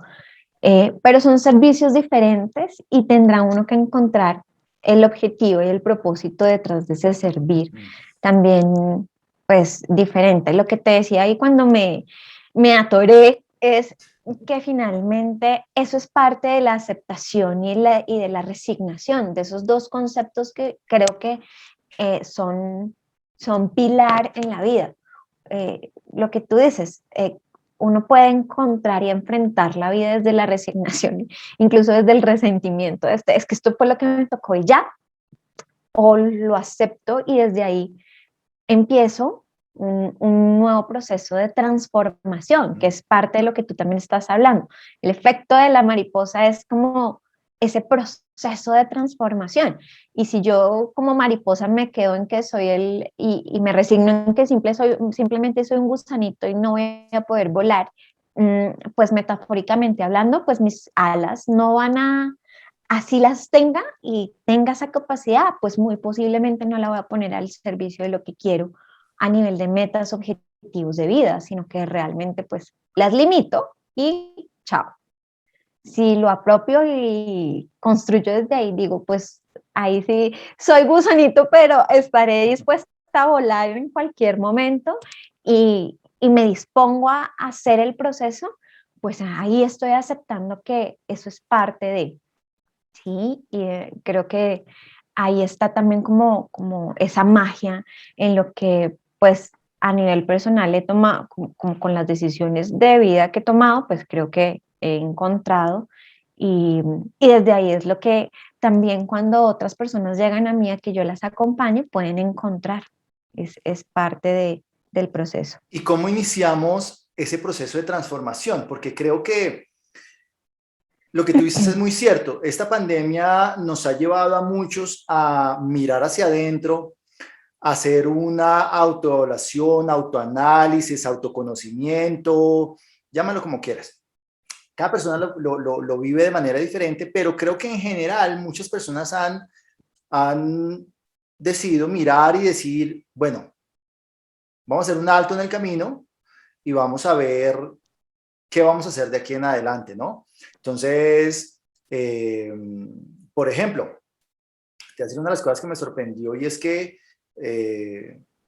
Pero son servicios diferentes y tendrá uno que encontrar el objetivo y el propósito detrás de ese servir. También, pues, diferente. Lo que te decía ahí cuando me atoré es que finalmente eso es parte de la aceptación y de la resignación, de esos dos conceptos que creo que son pilar en la vida. Lo que tú dices, uno puede encontrar y enfrentar la vida desde la resignación, incluso desde el resentimiento. Es que esto fue lo que me tocó y ya, o lo acepto y desde ahí empiezo un nuevo proceso de transformación, que es parte de lo que tú también estás hablando. El efecto de la mariposa es como ese proceso de transformación. Y si yo como mariposa me quedo en que soy y me resigno en que simplemente soy un gusanito y no voy a poder volar, pues metafóricamente hablando, pues mis alas no van a, así las tenga y tenga esa capacidad, pues muy posiblemente no la voy a poner al servicio de lo que quiero a nivel de metas, objetivos de vida, sino que realmente pues las limito y chao. Si lo apropio y construyo desde ahí, digo, pues ahí sí, soy gusanito, pero estaré dispuesta a volar en cualquier momento y me dispongo a hacer el proceso, pues ahí estoy aceptando que eso es parte de, ¿sí? Y creo que ahí está también como esa magia en lo que pues a nivel personal he tomado, como con las decisiones de vida que he tomado, pues creo que he encontrado y desde ahí es lo que también cuando otras personas llegan a mí a que yo las acompañe pueden encontrar, es parte del proceso. ¿Y cómo iniciamos ese proceso de transformación? Porque creo que lo que tú dices es muy cierto. Esta pandemia nos ha llevado a muchos a mirar hacia adentro, a hacer una autoevaluación, autoanálisis, autoconocimiento, llámalo como quieras. Cada persona lo vive de manera diferente, pero creo que en general muchas personas han decidido mirar y decir, bueno, vamos a hacer un alto en el camino y vamos a ver qué vamos a hacer de aquí en adelante, ¿no? Entonces, por ejemplo, te voy a decir una de las cosas que me sorprendió y es que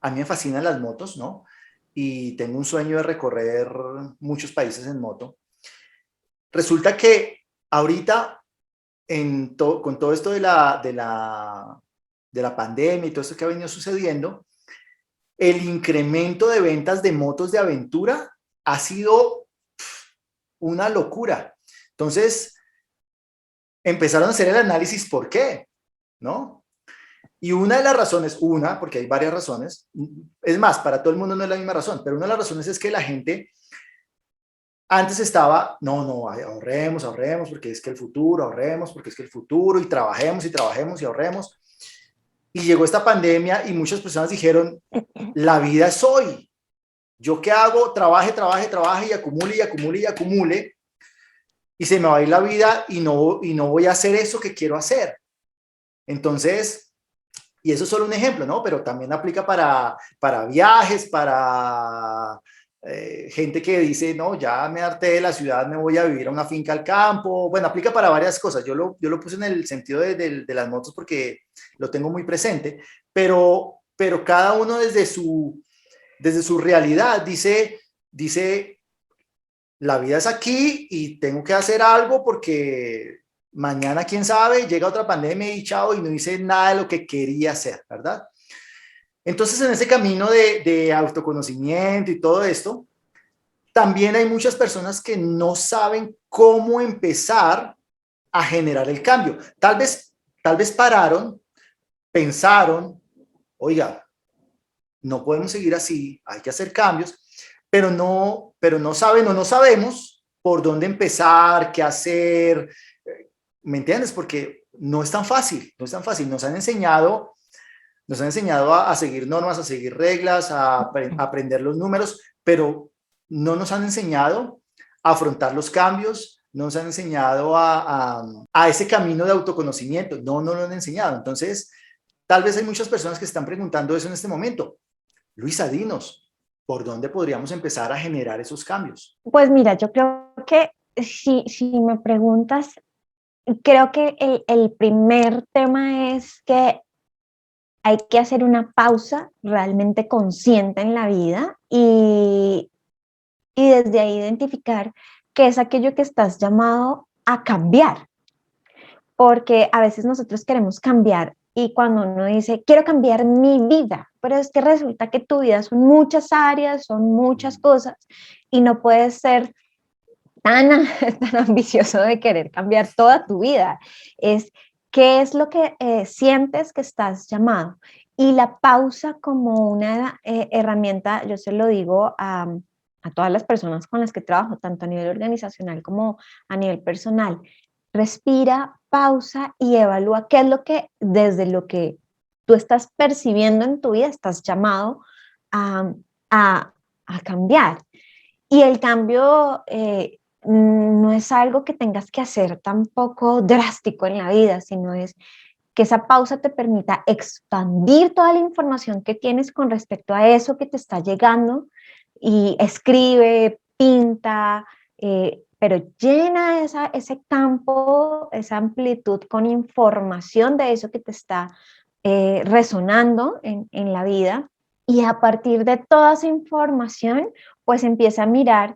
a mí me fascinan las motos, ¿no? Y tengo un sueño de recorrer muchos países en moto. Resulta que ahorita, con todo esto de la pandemia y todo esto que ha venido sucediendo, el incremento de ventas de motos de aventura ha sido una locura. Entonces, empezaron a hacer el análisis por qué, ¿no? Y una de las razones, porque hay varias razones, es más, para todo el mundo no es la misma razón, pero una de las razones es que la gente antes estaba, no, ahorremos, porque es que el futuro, ahorremos, porque es que el futuro, y trabajemos, y ahorremos. Y llegó esta pandemia y muchas personas dijeron, la vida es hoy. ¿Yo qué hago? Trabaje, y acumule, y se me va a ir la vida y no voy a hacer eso que quiero hacer. Entonces, y eso es solo un ejemplo, ¿no? Pero también aplica para viajes, para gente que dice, no, ya me harté de la ciudad, me voy a vivir a una finca al campo. Bueno, aplica para varias cosas. Yo lo puse en el sentido de las motos porque lo tengo muy presente, pero cada uno desde su realidad dice, la vida es aquí y tengo que hacer algo porque mañana, quién sabe, llega otra pandemia y chao, y no hice nada de lo que quería hacer, ¿verdad? Entonces, en ese camino de autoconocimiento y todo esto, también hay muchas personas que no saben cómo empezar a generar el cambio. Tal vez pararon, pensaron, oiga, no podemos seguir así, hay que hacer cambios, pero no saben o no sabemos por dónde empezar, qué hacer, ¿me entiendes? Porque no es tan fácil, nos han enseñado a seguir normas, a seguir reglas, a aprender los números, pero no nos han enseñado a afrontar los cambios, no nos han enseñado a ese camino de autoconocimiento, no lo han enseñado. Entonces, tal vez hay muchas personas que están preguntando eso en este momento. Luisa, dinos, ¿por dónde podríamos empezar a generar esos cambios? Pues mira, yo creo que si me preguntas, creo que el primer tema es que hay que hacer una pausa realmente consciente en la vida y desde ahí identificar qué es aquello que estás llamado a cambiar. Porque a veces nosotros queremos cambiar y cuando uno dice, quiero cambiar mi vida, pero es que resulta que tu vida son muchas áreas, son muchas cosas y no puedes ser tan, tan ambicioso de querer cambiar toda tu vida. Es qué es lo que sientes que estás llamado. Y la pausa como una herramienta, yo se lo digo a todas las personas con las que trabajo, tanto a nivel organizacional como a nivel personal. Respira, pausa y evalúa qué es lo que desde lo que tú estás percibiendo en tu vida estás llamado a, a, a cambiar. Y el cambio no es algo que tengas que hacer tampoco drástico en la vida, sino es que esa pausa te permita expandir toda la información que tienes con respecto a eso que te está llegando y escribe, pinta, pero llena ese campo, esa amplitud con información de eso que te está resonando en la vida. Y a partir de toda esa información, pues empieza a mirar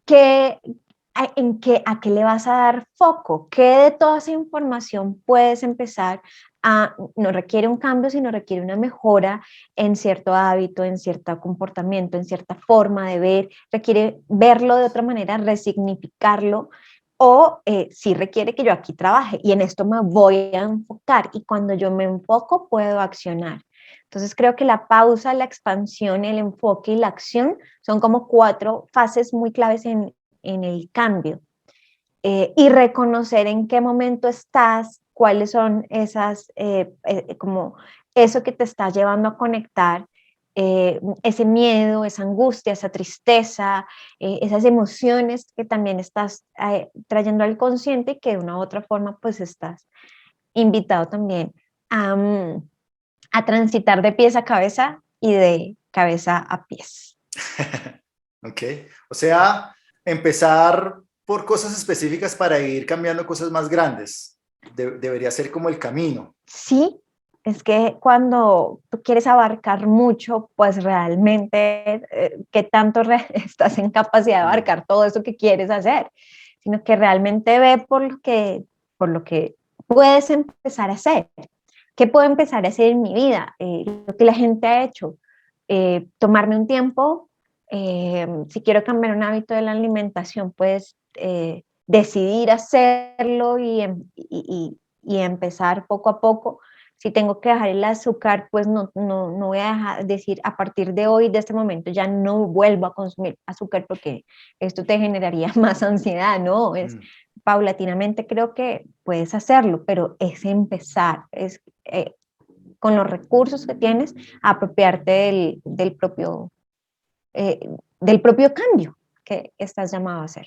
qué, a qué le vas a dar foco, qué de toda esa información puedes empezar a, no requiere un cambio, sino requiere una mejora en cierto hábito, en cierto comportamiento, en cierta forma de ver, requiere verlo de otra manera, resignificarlo, o sí requiere que yo aquí trabaje y en esto me voy a enfocar y cuando yo me enfoco puedo accionar. Entonces creo que la pausa, la expansión, el enfoque y la acción son como 4 fases muy claves en el cambio. Y reconocer en qué momento estás, cuáles son esas, como eso que te está llevando a conectar, ese miedo, esa angustia, esa tristeza, esas emociones que también estás trayendo al consciente y que de una u otra forma pues estás invitado también a, a transitar de pies a cabeza y de cabeza a pies. Ok, o sea, empezar por cosas específicas para ir cambiando cosas más grandes. Debería ser como el camino. Sí, es que cuando tú quieres abarcar mucho, pues realmente, ¿qué tanto estás en capacidad de abarcar todo eso que quieres hacer? Sino que realmente ve por lo que puedes empezar a hacer. ¿Qué puedo empezar a hacer en mi vida? Lo que la gente ha hecho. Tomarme un tiempo. Si quiero cambiar un hábito de la alimentación, pues decidir hacerlo y empezar poco a poco. Si tengo que dejar el azúcar, pues no voy a dejar, decir a partir de hoy, de este momento, ya no vuelvo a consumir azúcar porque esto te generaría más ansiedad, ¿no? Es paulatinamente creo que puedes hacerlo, pero es empezar, es con los recursos que tienes, apropiarte eh, del propio cambio que estás llamado a hacer.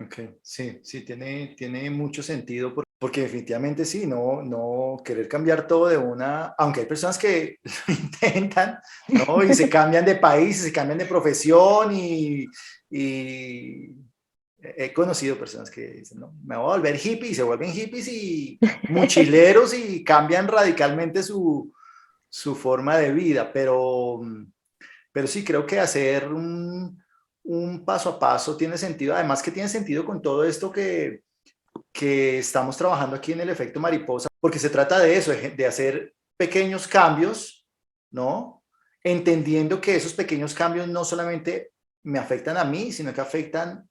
Ok, sí, sí, tiene mucho sentido porque definitivamente sí, no querer cambiar todo de una, aunque hay personas que lo intentan, ¿no? Y se cambian de país, se cambian de profesión y he conocido personas que dicen, no, me voy a volver hippie y se vuelven hippies y mochileros y cambian radicalmente su forma de vida, pero sí creo que hacer un paso a paso tiene sentido, además que tiene sentido con todo esto que estamos trabajando aquí en el efecto mariposa, porque se trata de eso, de hacer pequeños cambios, ¿no? Entendiendo que esos pequeños cambios no solamente me afectan a mí, sino que afectan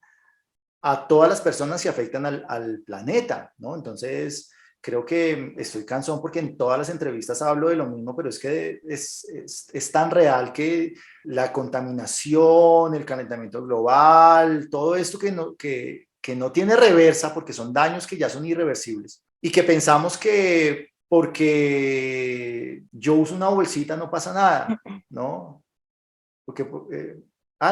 a todas las personas y afectan al planeta, ¿no? Entonces, creo que estoy cansón porque en todas las entrevistas hablo de lo mismo, pero es que es tan real que la contaminación, el calentamiento global, todo esto que no tiene reversa porque son daños que ya son irreversibles y que pensamos que porque yo uso una bolsita no pasa nada, ¿no? Porque,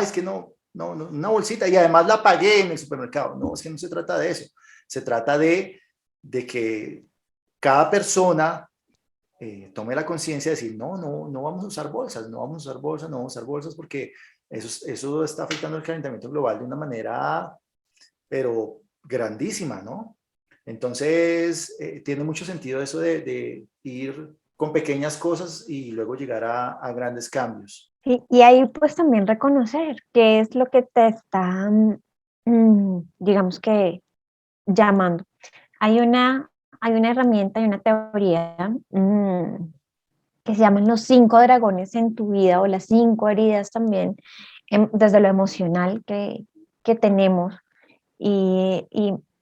es que no, una bolsita y además la pagué en el supermercado. No, es que no se trata de eso. Se trata de que cada persona tome la conciencia de decir, no, no, no vamos a usar bolsas, no vamos a usar bolsas, no vamos a usar bolsas porque eso está afectando el calentamiento global de una manera, pero grandísima, ¿no? Entonces, tiene mucho sentido eso de ir con pequeñas cosas y luego llegar a grandes cambios. Y ahí pues también reconocer qué es lo que te está, digamos que, llamando. Hay hay una herramienta, hay una teoría que se llaman los 5 dragones en tu vida o las 5 heridas también, desde lo emocional que tenemos. Y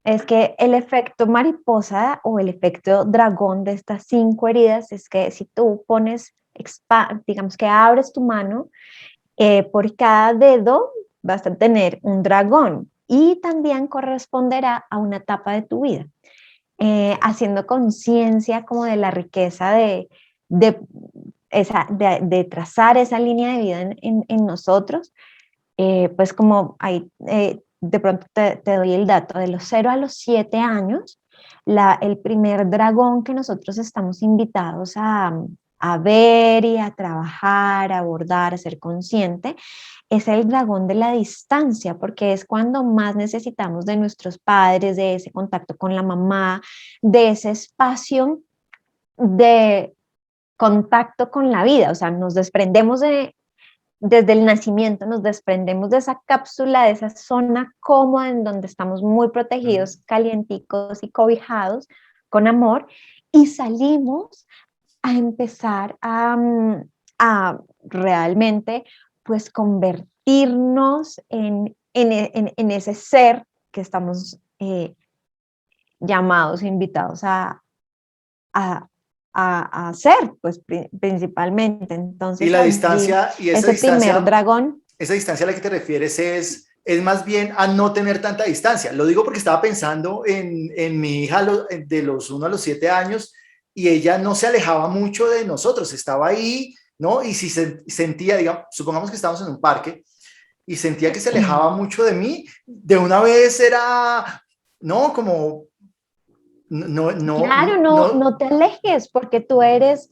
es que el efecto mariposa o el efecto dragón de estas 5 heridas es que si tú pones, digamos que abres tu mano, por cada dedo vas a tener un dragón y también corresponderá a una etapa de tu vida, haciendo conciencia como de la riqueza de, de trazar esa línea de vida en nosotros. Pues como ahí de pronto te doy el dato, de los 0 a los 7 años, el primer dragón que nosotros estamos invitados a ver y a trabajar, a abordar, a ser consciente, es el dragón de la distancia, porque es cuando más necesitamos de nuestros padres, de ese contacto con la mamá, de ese espacio de contacto con la vida, o sea, nos desprendemos desde el nacimiento, nos desprendemos de esa cápsula, de esa zona cómoda en donde estamos muy protegidos, calienticos y cobijados con amor, y salimos a empezar a realmente pues convertirnos en ese ser que estamos llamados, invitados a, a hacer, pues principalmente. Y Entonces la allí, distancia, y ese primer dragón. esa distancia a la que te refieres es más bien a no tener tanta distancia. Lo digo porque estaba pensando en mi hija de los 1 a los 7 años y ella no se alejaba mucho de nosotros, estaba ahí, ¿no? Y si sentía, digamos, supongamos que estábamos en un parque y sentía que se alejaba mucho de mí, de una vez era, ¿no? Como, no, no, Claro, no, no, no te alejes porque tú eres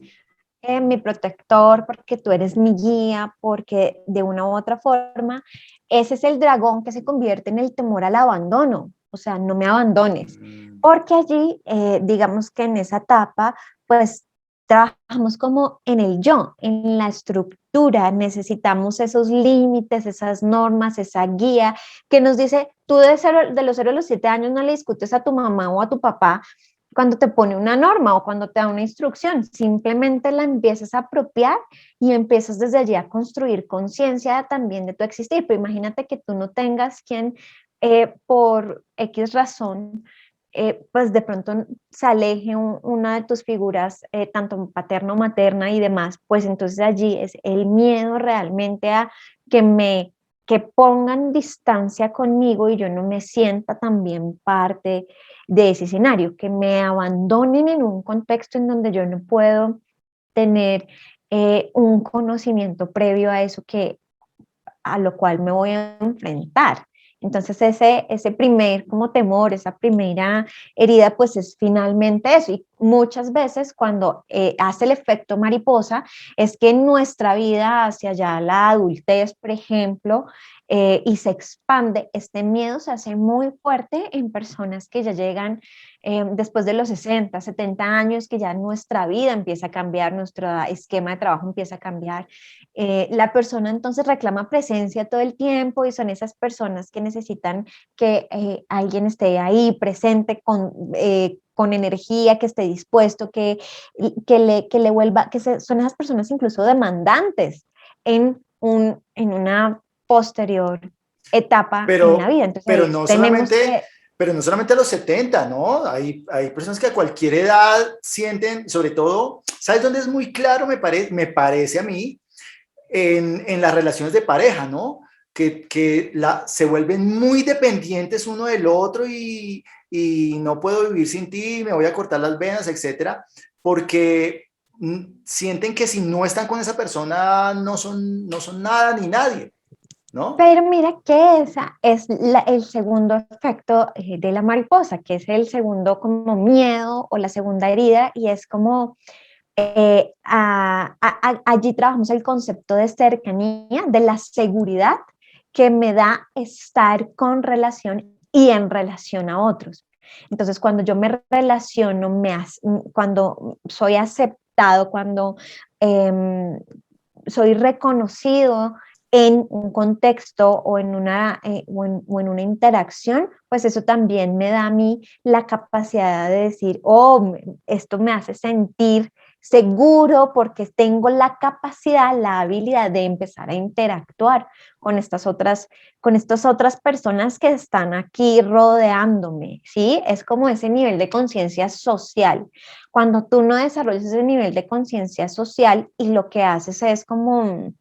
mi protector, porque tú eres mi guía, porque de una u otra forma, ese es el dragón que se convierte en el temor al abandono, o sea, no me abandones, porque allí, digamos que en esa etapa, pues trabajamos como en el yo, en la estructura, necesitamos esos límites, esas normas, esa guía que nos dice, tú de los 0 a los 7 años no le discutes a tu mamá o a tu papá cuando te pone una norma o cuando te da una instrucción, simplemente la empiezas a apropiar y empiezas desde allí a construir conciencia también de tu existir. Pero imagínate que tú no tengas quien por X razón, pues de pronto se aleje una de tus figuras, tanto paterna o materna y demás, pues entonces allí es el miedo realmente a que que pongan distancia conmigo y yo no me sienta también parte de ese escenario, que me abandonen en un contexto en donde yo no puedo tener un conocimiento previo a eso a lo cual me voy a enfrentar. Entonces ese primer como temor, esa primera herida, pues es finalmente eso. Y muchas veces cuando hace el efecto mariposa, es que en nuestra vida hacia allá la adultez, por ejemplo, y se expande, este miedo se hace muy fuerte en personas que ya llegan después de los 60, 70 años, que ya nuestra vida empieza a cambiar, nuestro esquema de trabajo empieza a cambiar. La persona entonces reclama presencia todo el tiempo y son esas personas que necesitan que alguien esté ahí presente con energía, que esté dispuesto, que le vuelva, son esas personas incluso demandantes en una posterior etapa en la pero, vida. Entonces pero ahí no tenemos solamente, que... pero no solamente a los 70, ¿no? Hay personas que a cualquier edad sienten, sobre todo, ¿sabes dónde es muy claro? Me parece a mí, en las relaciones de pareja, ¿no? Se vuelven muy dependientes uno del otro y no puedo vivir sin ti, me voy a cortar las venas, etcétera, porque sienten que si no están con esa persona no son nada ni nadie, ¿no? Pero mira que esa es el segundo efecto de la mariposa, que es el segundo como miedo o la segunda herida, y es como allí trabajamos el concepto de cercanía, de la seguridad que me da estar con relación y en relación a otros. Entonces, cuando yo me relaciono, cuando soy aceptado, cuando eh, soy reconocido en un contexto o en una interacción, pues eso también me da a mí la capacidad de decir, oh, esto me hace sentir seguro porque tengo la capacidad, la habilidad de empezar a interactuar con estas otras personas que están aquí rodeándome, ¿sí? Es como ese nivel de conciencia social. Cuando tú no desarrollas ese nivel de conciencia social y lo que haces es como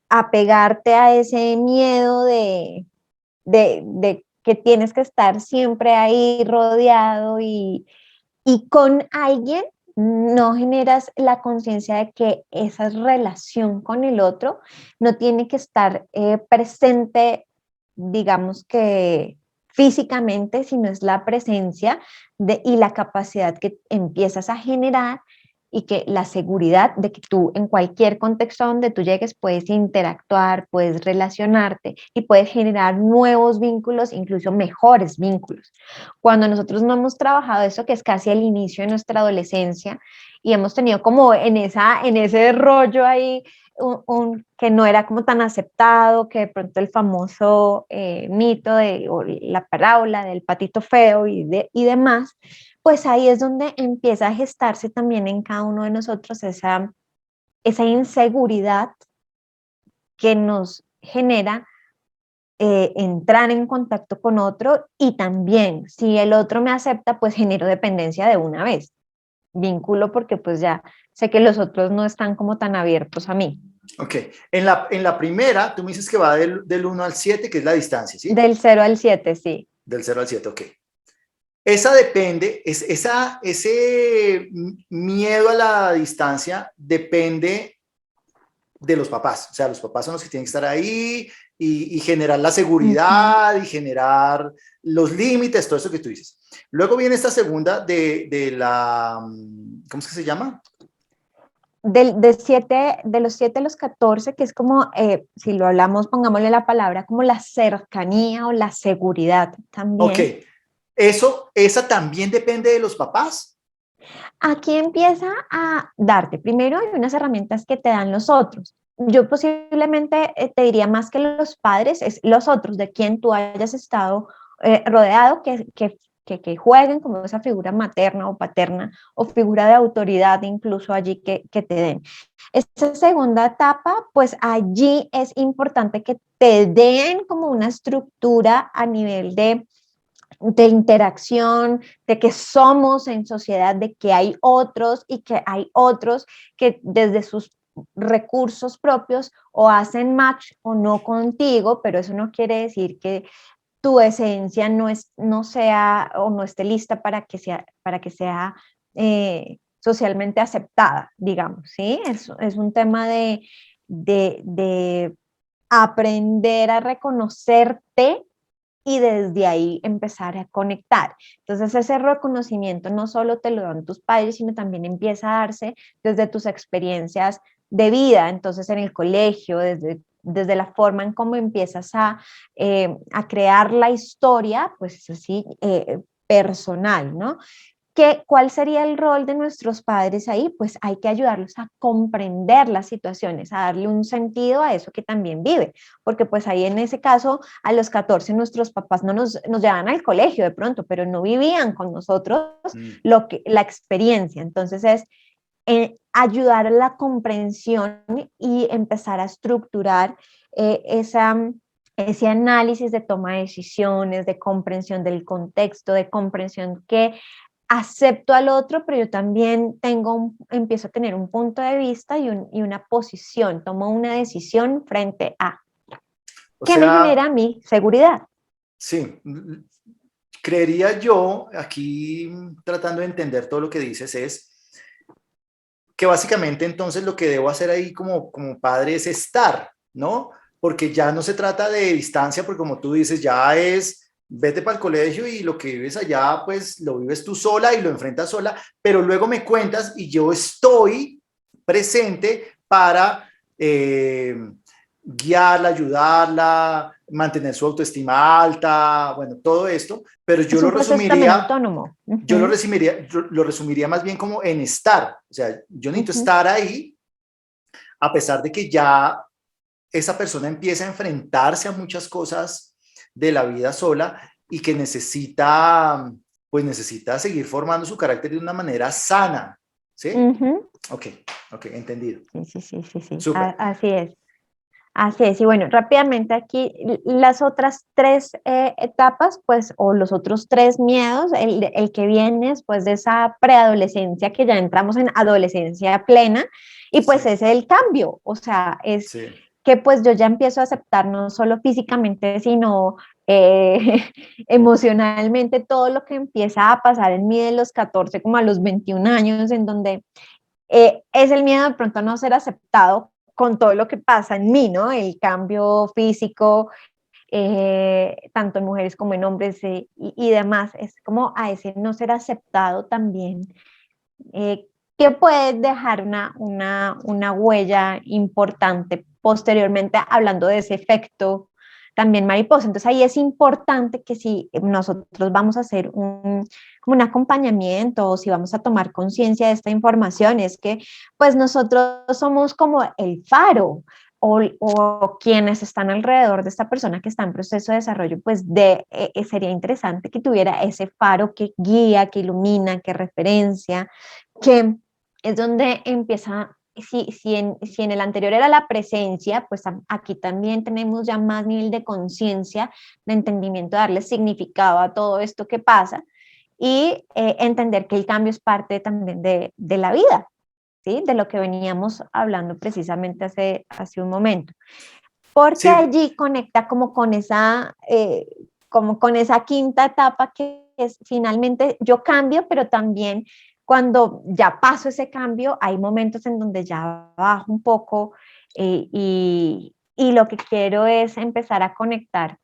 apegarte a ese miedo de que tienes que estar siempre ahí rodeado y con alguien, no generas la conciencia de que esa relación con el otro no tiene que estar presente, digamos que físicamente, sino es la presencia y la capacidad que empiezas a generar y que la seguridad de que tú en cualquier contexto donde tú llegues puedes interactuar, puedes relacionarte y puedes generar nuevos vínculos, incluso mejores vínculos. Cuando nosotros no hemos trabajado eso, que es casi el inicio de nuestra adolescencia, y hemos tenido como en ese rollo ahí que no era como tan aceptado, que de pronto el famoso mito o la parábola del patito feo y demás, pues ahí es donde empieza a gestarse también en cada uno de nosotros esa inseguridad que nos genera entrar en contacto con otro y también si el otro me acepta, pues genero dependencia de una vez, vínculo porque pues ya sé que los otros no están como tan abiertos a mí. Ok, en la primera, tú me dices que va del 1 al 7, que es la distancia, ¿sí? Del 0 al 7, sí. Del 0 al 7, ok. Esa depende, ese miedo a la distancia depende de los papás. O sea, los papás son los que tienen que estar ahí y generar la seguridad y generar los límites, todo eso que tú dices. Luego viene esta segunda de la, ¿cómo es que se llama? De los 7 a los 14, que es como, si lo hablamos, pongámosle la palabra, como la cercanía o la seguridad Ok, también. esa también depende de los papás. Aquí empieza a darte, primero hay unas herramientas que te dan los otros. Yo posiblemente te diría más que los padres, es los otros de quien tú hayas estado rodeado, que jueguen como esa figura materna o paterna o figura de autoridad incluso allí que te den. Esta segunda etapa, pues allí es importante que te den como una estructura a nivel de interacción, de que somos en sociedad, de que hay otros y que hay otros que desde sus recursos propios o hacen match o no contigo, pero eso no quiere decir que tu esencia no sea o no esté lista para que sea socialmente aceptada, digamos, ¿sí? Es un tema de aprender a reconocerte y desde ahí empezar a conectar. Entonces ese reconocimiento no solo te lo dan tus padres, sino también empieza a darse desde tus experiencias de vida, entonces en el colegio, desde la forma en cómo empiezas a crear la historia, pues es así, personal, ¿no? ¿Cuál sería el rol de nuestros padres ahí? Pues hay que ayudarlos a comprender las situaciones, a darle un sentido a eso que también vive, porque pues ahí en ese caso a los 14 nuestros papás no nos llevaban al colegio de pronto, pero no vivían con nosotros la experiencia. Entonces es ayudar a la comprensión y empezar a estructurar ese análisis de toma de decisiones, de comprensión del contexto, de comprensión que acepto al otro, pero yo también empiezo a tener un punto de vista y una posición, tomo una decisión frente a O que me sea, genera mi seguridad. sí, creería yo, aquí tratando de entender todo lo que dices, es que básicamente entonces lo que debo hacer ahí como padre es estar, ¿no? Porque ya no se trata de distancia, porque como tú dices, ya es vete para el colegio y lo que vives allá, pues lo vives tú sola y lo enfrentas sola, pero luego me cuentas y yo estoy presente para guiarla, ayudarla, mantener su autoestima alta, bueno, todo esto, pero Es un proceso también autónomo. Ujú, yo lo resumiría más bien como en estar, o sea, yo necesito ujú. estar ahí a pesar de que ya esa persona empieza a enfrentarse a muchas cosas de la vida sola y que necesita, pues necesita seguir formando su carácter de una manera sana, ¿sí? Ujú. Ok, ok, entendido. Sí, sí, sí, sí, sí, Súper. así es. Así es, y bueno, rápidamente aquí las otras tres etapas, pues, o los otros tres miedos, el que viene después de esa preadolescencia, que ya entramos en adolescencia plena, y pues Sí, es el cambio, o sea, es sí, que pues yo ya empiezo a aceptar no solo físicamente, sino eh, emocionalmente todo lo que empieza a pasar en mí de los 14 como a los 21 años, en donde es el miedo de pronto a no ser aceptado con todo lo que pasa en mí, ¿no? El cambio físico, tanto en mujeres como en hombres y demás, es como a ese no ser aceptado también, eh, que puede dejar una huella importante posteriormente, hablando de ese efecto también mariposa. Entonces ahí es importante que si nosotros vamos a hacer como un acompañamiento o si vamos a tomar conciencia de esta información, es que pues nosotros somos como el faro o quienes están alrededor de esta persona que está en proceso de desarrollo, pues sería interesante que tuviera ese faro que guía, que ilumina, que referencia, que es donde empieza, si en el anterior era la presencia, pues aquí también tenemos ya más nivel de conciencia, de entendimiento, darle significado a todo esto que pasa y entender que el cambio es parte también de la vida, ¿sí? De lo que veníamos hablando precisamente hace un momento, porque sí, allí conecta como con esa quinta etapa que es finalmente yo cambio, pero también cuando ya paso ese cambio, hay momentos en donde ya bajo un poco y lo que quiero es empezar a conectar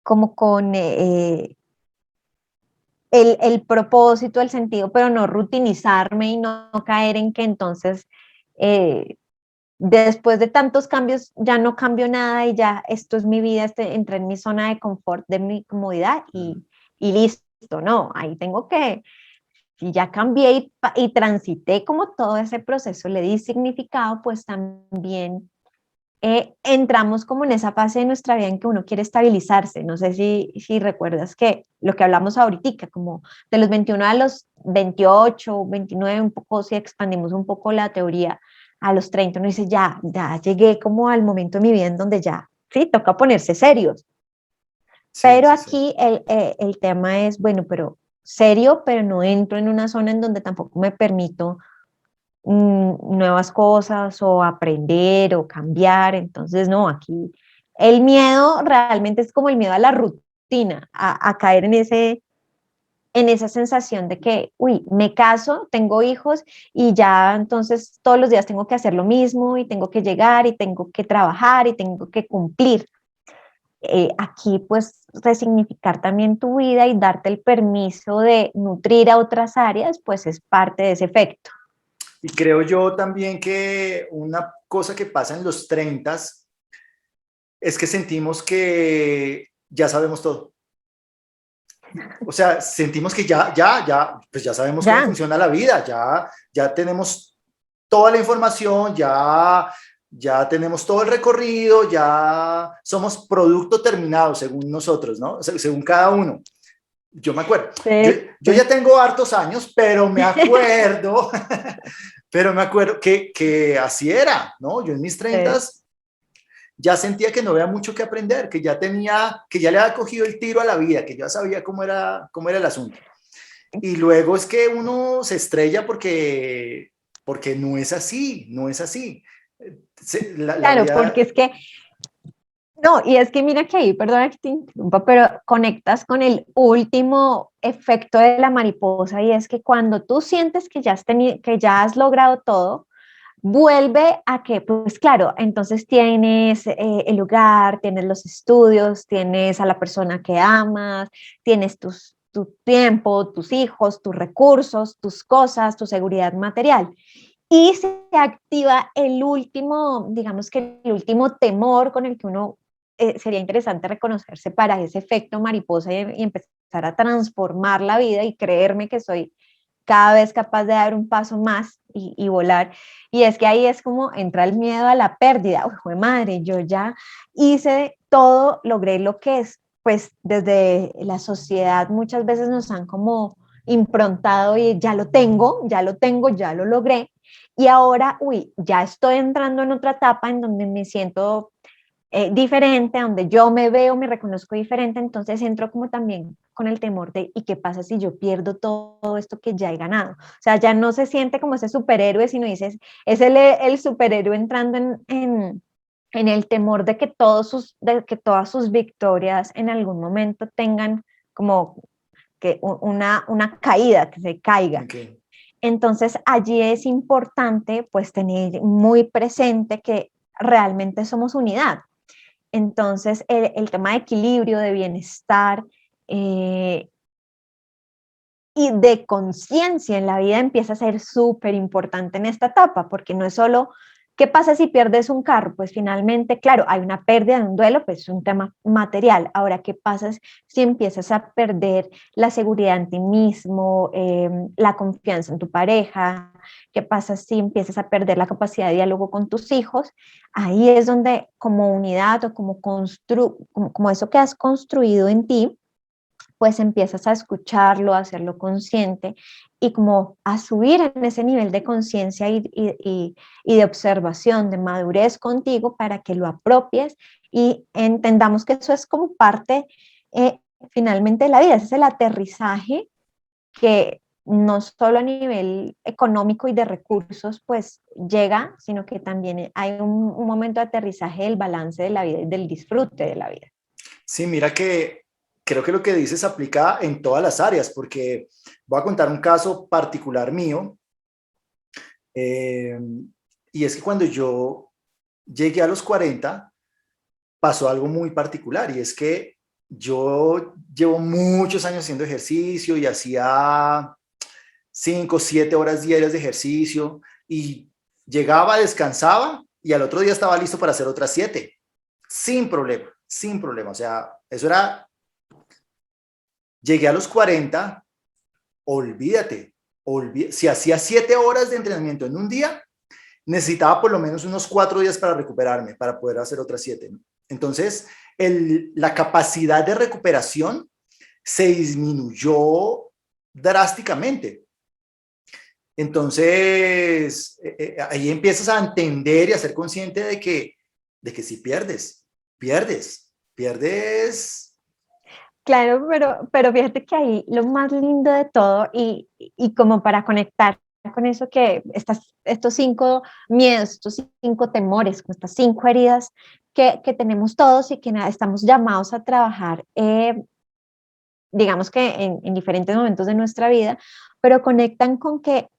como con el propósito, el sentido, pero no rutinizarme y no caer en que entonces eh, después de tantos cambios ya no cambio nada y ya esto es mi vida, entré en mi zona de confort, de mi comodidad y listo, no, ahí tengo que, si ya cambié y transité como todo ese proceso, le di significado, pues también entramos como en esa fase de nuestra vida en que uno quiere estabilizarse. No sé si recuerdas que lo que hablamos ahorita, como de los 21 a los 28, 29, un poco, si expandimos un poco la teoría, a los 30 uno dice, ya llegué como al momento de mi vida en donde ya, sí, toca ponerse serios. sí, Pero sí, sí. aquí el tema es, bueno, pero serio, pero no entro en una zona en donde tampoco me permito nuevas cosas o aprender o cambiar. Entonces, no, aquí el miedo realmente es como el miedo a la rutina, a caer en esa sensación de que, uy, me caso, tengo hijos y ya entonces todos los días tengo que hacer lo mismo y tengo que llegar y tengo que trabajar y tengo que cumplir. Aquí pues resignificar también tu vida y darte el permiso de nutrir a otras áreas, pues es parte de ese efecto. Y creo yo también que una cosa que pasa en los 30 es que sentimos que ya sabemos todo. O sea, sentimos que pues ya sabemos cómo Ya, funciona la vida, ya tenemos toda la información, ya tenemos todo el recorrido, ya somos producto terminado según nosotros, ¿no? Según cada uno. Yo me acuerdo, yo, sí, yo sí. ya tengo hartos años, pero me acuerdo, pero me acuerdo que así era, ¿no? Yo en mis Sí. treintas ya sentía que no había mucho que aprender, que ya le había cogido el tiro a la vida, que ya sabía cómo era el asunto. Y luego es que uno se estrella porque no es así, no es así. La Claro, porque vida, es que, no, y es que mira que ahí, perdona que te interrumpa, pero conectas con el último efecto de la mariposa y es que cuando tú sientes que ya has logrado todo, vuelve a que, pues claro, entonces tienes el lugar, tienes los estudios, tienes a la persona que amas, tienes tu tiempo, tus hijos, tus recursos, tus cosas, tu seguridad material. Y se activa el último, digamos que el último temor con el que uno sería interesante reconocerse para ese efecto mariposa y empezar a transformar la vida y creerme que soy cada vez capaz de dar un paso más y volar. Y es que ahí es como entra el miedo a la pérdida. Uy, madre, yo ya hice todo, logré lo que es, pues desde la sociedad muchas veces nos han como improntado y ya lo tengo, ya lo tengo, ya lo logré. Y ahora, uy, ya estoy entrando en otra etapa en donde me siento diferente, donde yo me veo, me reconozco diferente, entonces entro como también con el temor de, ¿y qué pasa si yo pierdo todo esto que ya he ganado? O sea, ya no se siente como ese superhéroe, sino dices, es el superhéroe entrando en el temor de que todas sus victorias en algún momento tengan como que una caída, que se caiga. Okay. Entonces allí es importante pues tener muy presente que realmente somos unidad. Entonces, el tema de equilibrio, de bienestar y de conciencia en la vida empieza a ser súper importante en esta etapa, porque no es solo, ¿qué pasa si pierdes un carro? Pues finalmente, claro, hay una pérdida, un duelo, pues es un tema material. Ahora, ¿qué pasa si empiezas a perder la seguridad en ti mismo, la confianza en tu pareja? ¿Qué pasa si empiezas a perder la capacidad de diálogo con tus hijos? Ahí es donde como unidad o como eso que has construido en ti, pues empiezas a escucharlo, a hacerlo consciente y como a subir en ese nivel de conciencia y de observación, de madurez contigo para que lo apropies y entendamos que eso es como parte finalmente de la vida, ese es el aterrizaje que no solo a nivel económico y de recursos pues llega, sino que también hay un momento de aterrizaje del balance de la vida y del disfrute de la vida. Sí, mira que creo que lo que dices aplica en todas las áreas, porque voy a contar un caso particular mío, eh, y es que cuando yo llegué a los 40, pasó algo muy particular, y es que yo llevo muchos años haciendo ejercicio y hacía 5, 7 horas diarias de ejercicio, y llegaba, descansaba, y al otro día estaba listo para hacer otras 7, sin problema, sin problema. O sea, eso era, llegué a los 40, olvídate, si hacía 7 horas de entrenamiento en un día, necesitaba por lo menos unos 4 días para recuperarme, para poder hacer otras 7, ¿no? Entonces, la capacidad de recuperación se disminuyó drásticamente. Entonces, ahí empiezas a entender y a ser consciente de que si pierdes, pierdes, pierdes. Claro, pero fíjate que ahí lo más lindo de todo y como para conectar con eso que estos 5 miedos, estos 5 temores, con estas 5 heridas que tenemos todos y que estamos llamados a trabajar, digamos que en diferentes momentos de nuestra vida, pero conectan con que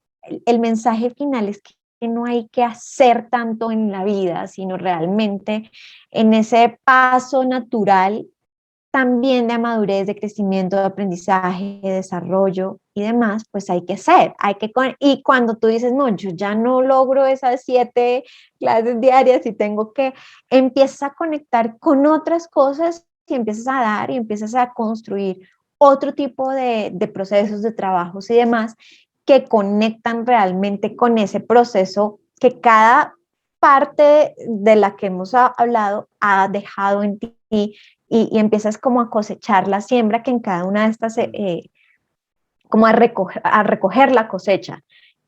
el mensaje final es que no hay que hacer tanto en la vida, sino realmente en ese paso natural también de madurez, de crecimiento, de aprendizaje, de desarrollo y demás, pues hay que ser, y cuando tú dices, no, yo ya no logro esas 7 clases diarias y tengo que, empiezas a conectar con otras cosas y empiezas a dar y empiezas a construir otro tipo de procesos, de trabajos y demás que conectan realmente con ese proceso que cada parte de la que hemos hablado ha dejado en ti y empiezas como a cosechar la siembra que en cada una de estas, como a recoger la cosecha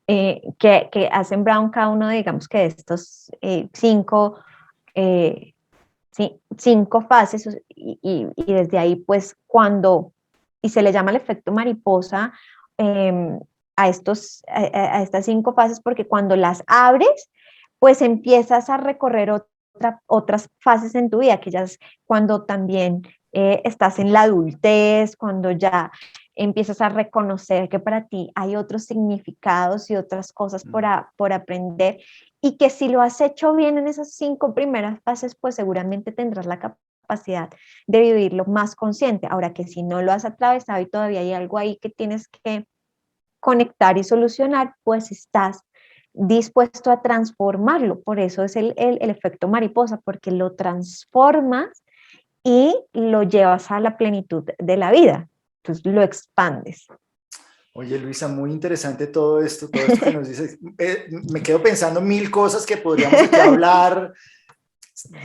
que ha sembrado en cada uno, digamos que de estos 5 fases y desde ahí pues y se le llama el efecto mariposa a estas 5 fases porque cuando las abres, pues empiezas a recorrer otras fases en tu vida, que ya es cuando también estás en la adultez, cuando ya empiezas a reconocer que para ti hay otros significados y otras cosas por aprender y que si lo has hecho bien en esas 5 primeras fases, pues seguramente tendrás la capacidad de vivirlo más consciente. Ahora que si no lo has atravesado y todavía hay algo ahí que tienes que conectar y solucionar, pues estás dispuesto a transformarlo. Por eso es el efecto mariposa, porque lo transformas y lo llevas a la plenitud de la vida. Entonces lo expandes. Oye, Luisa, muy interesante todo esto que nos dices. Me quedo pensando 1000 cosas que podríamos aquí hablar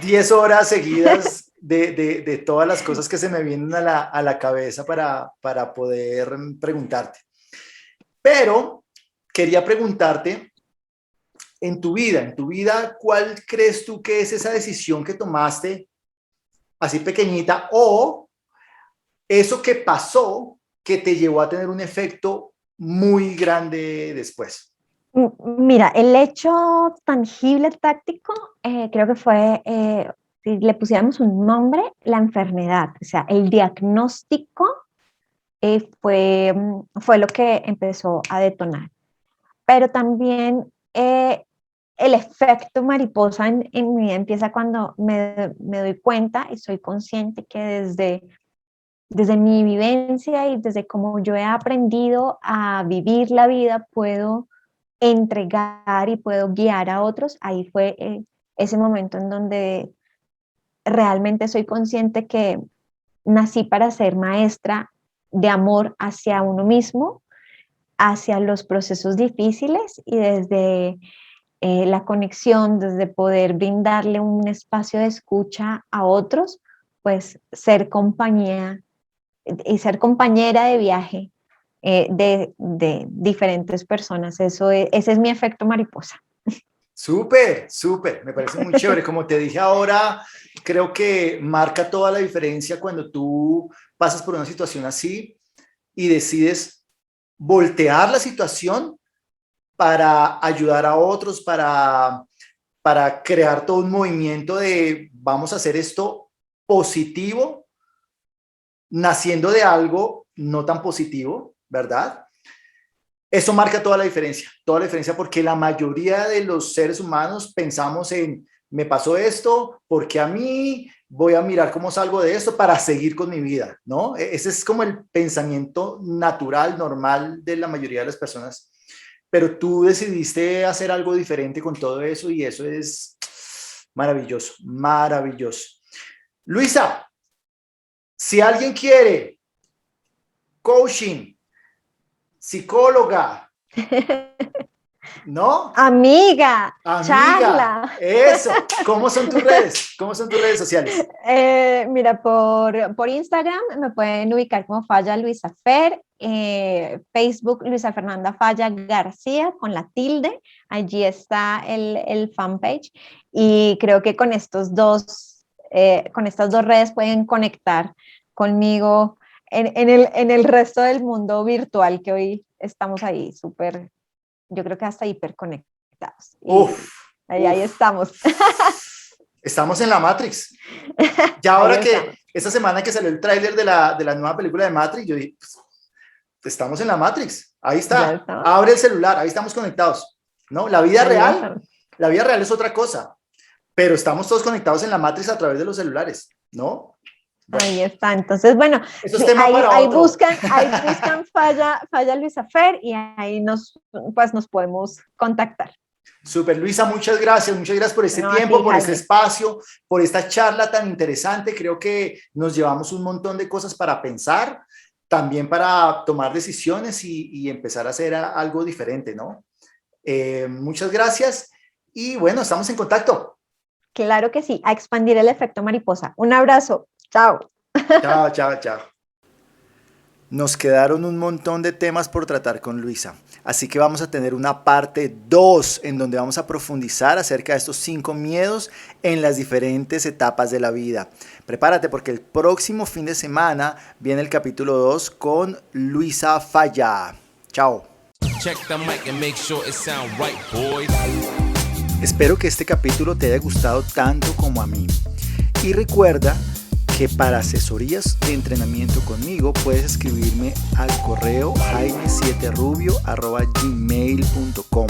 10 horas seguidas de todas las cosas que se me vienen a la cabeza para poder preguntarte. Pero quería preguntarte, en tu vida, ¿cuál crees tú que es esa decisión que tomaste así pequeñita o eso que pasó que te llevó a tener un efecto muy grande después? Mira, el hecho tangible, táctico, creo que fue, si le pusiéramos un nombre, la enfermedad. O sea, el diagnóstico fue lo que empezó a detonar. Pero también el efecto mariposa en mi vida empieza cuando me doy cuenta y soy consciente que desde mi vivencia y desde cómo yo he aprendido a vivir la vida, puedo entregar y puedo guiar a otros. Ahí fue ese momento en donde realmente soy consciente que nací para ser maestra de amor hacia uno mismo, hacia los procesos difíciles y desde la conexión, desde poder brindarle un espacio de escucha a otros, pues ser compañía y ser compañera de viaje de diferentes personas. Ese es mi efecto mariposa. Súper, súper, me parece muy chévere. Como te dije ahora, creo que marca toda la diferencia cuando tú pasas por una situación así y decides voltear la situación para ayudar a otros, para crear todo un movimiento de vamos a hacer esto positivo, naciendo de algo no tan positivo, ¿verdad? Eso marca toda la diferencia porque la mayoría de los seres humanos pensamos en, me pasó esto, porque a mí voy a mirar cómo salgo de esto para seguir con mi vida, ¿no? Ese es como el pensamiento natural, normal de la mayoría de las personas, pero tú decidiste hacer algo diferente con todo eso y eso es maravilloso, maravilloso. Luisa, si alguien quiere coaching, psicóloga, ¿no? Amiga, charla. Eso. ¿Cómo son tus redes? ¿Cómo son tus redes sociales? Mira, por Instagram me pueden ubicar como Falla Luisa Fer, Facebook Luisa Fernanda Falla García con la tilde, allí está el fanpage y creo que con estas dos redes pueden conectar conmigo en el resto del mundo virtual que hoy estamos ahí súper, yo creo que hasta hiperconectados. Ahí estamos. Estamos en la Matrix. Ya ahora que esta semana que salió el tráiler de la nueva película de Matrix, yo dije, pues, estamos en la Matrix. Ahí está. Abre el celular, ahí estamos conectados. ¿No? La vida real es otra cosa, pero estamos todos conectados en la Matrix a través de los celulares, ¿no? Bueno, ahí está, entonces bueno, ahí buscan Falla Luisa Fer y ahí nos podemos contactar. Súper, Luisa, muchas gracias por este tiempo, por este espacio, por esta charla tan interesante. Creo que nos llevamos un montón de cosas para pensar, también para tomar decisiones y empezar a hacer algo diferente, ¿no? Muchas gracias y bueno, estamos en contacto. Claro que sí, a expandir el efecto mariposa. Un abrazo. Chao. Chao, chao, chao. Nos quedaron un montón de temas por tratar con Luisa, así que vamos a tener una parte 2 en donde vamos a profundizar acerca de estos 5 miedos en las diferentes etapas de la vida. Prepárate porque el próximo fin de semana viene el capítulo 2 con Luisa Falla. Chao. Check the mic and make sure it sound right, boys. Espero que este capítulo te haya gustado tanto como a mí. Y recuerda que para asesorías de entrenamiento conmigo puedes escribirme al correo jaime7rubio@gmail.com.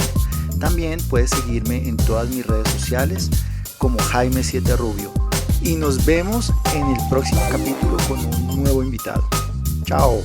También puedes seguirme en todas mis redes sociales como Jaime 7 Rubio. Y nos vemos en el próximo capítulo con un nuevo invitado. Chao.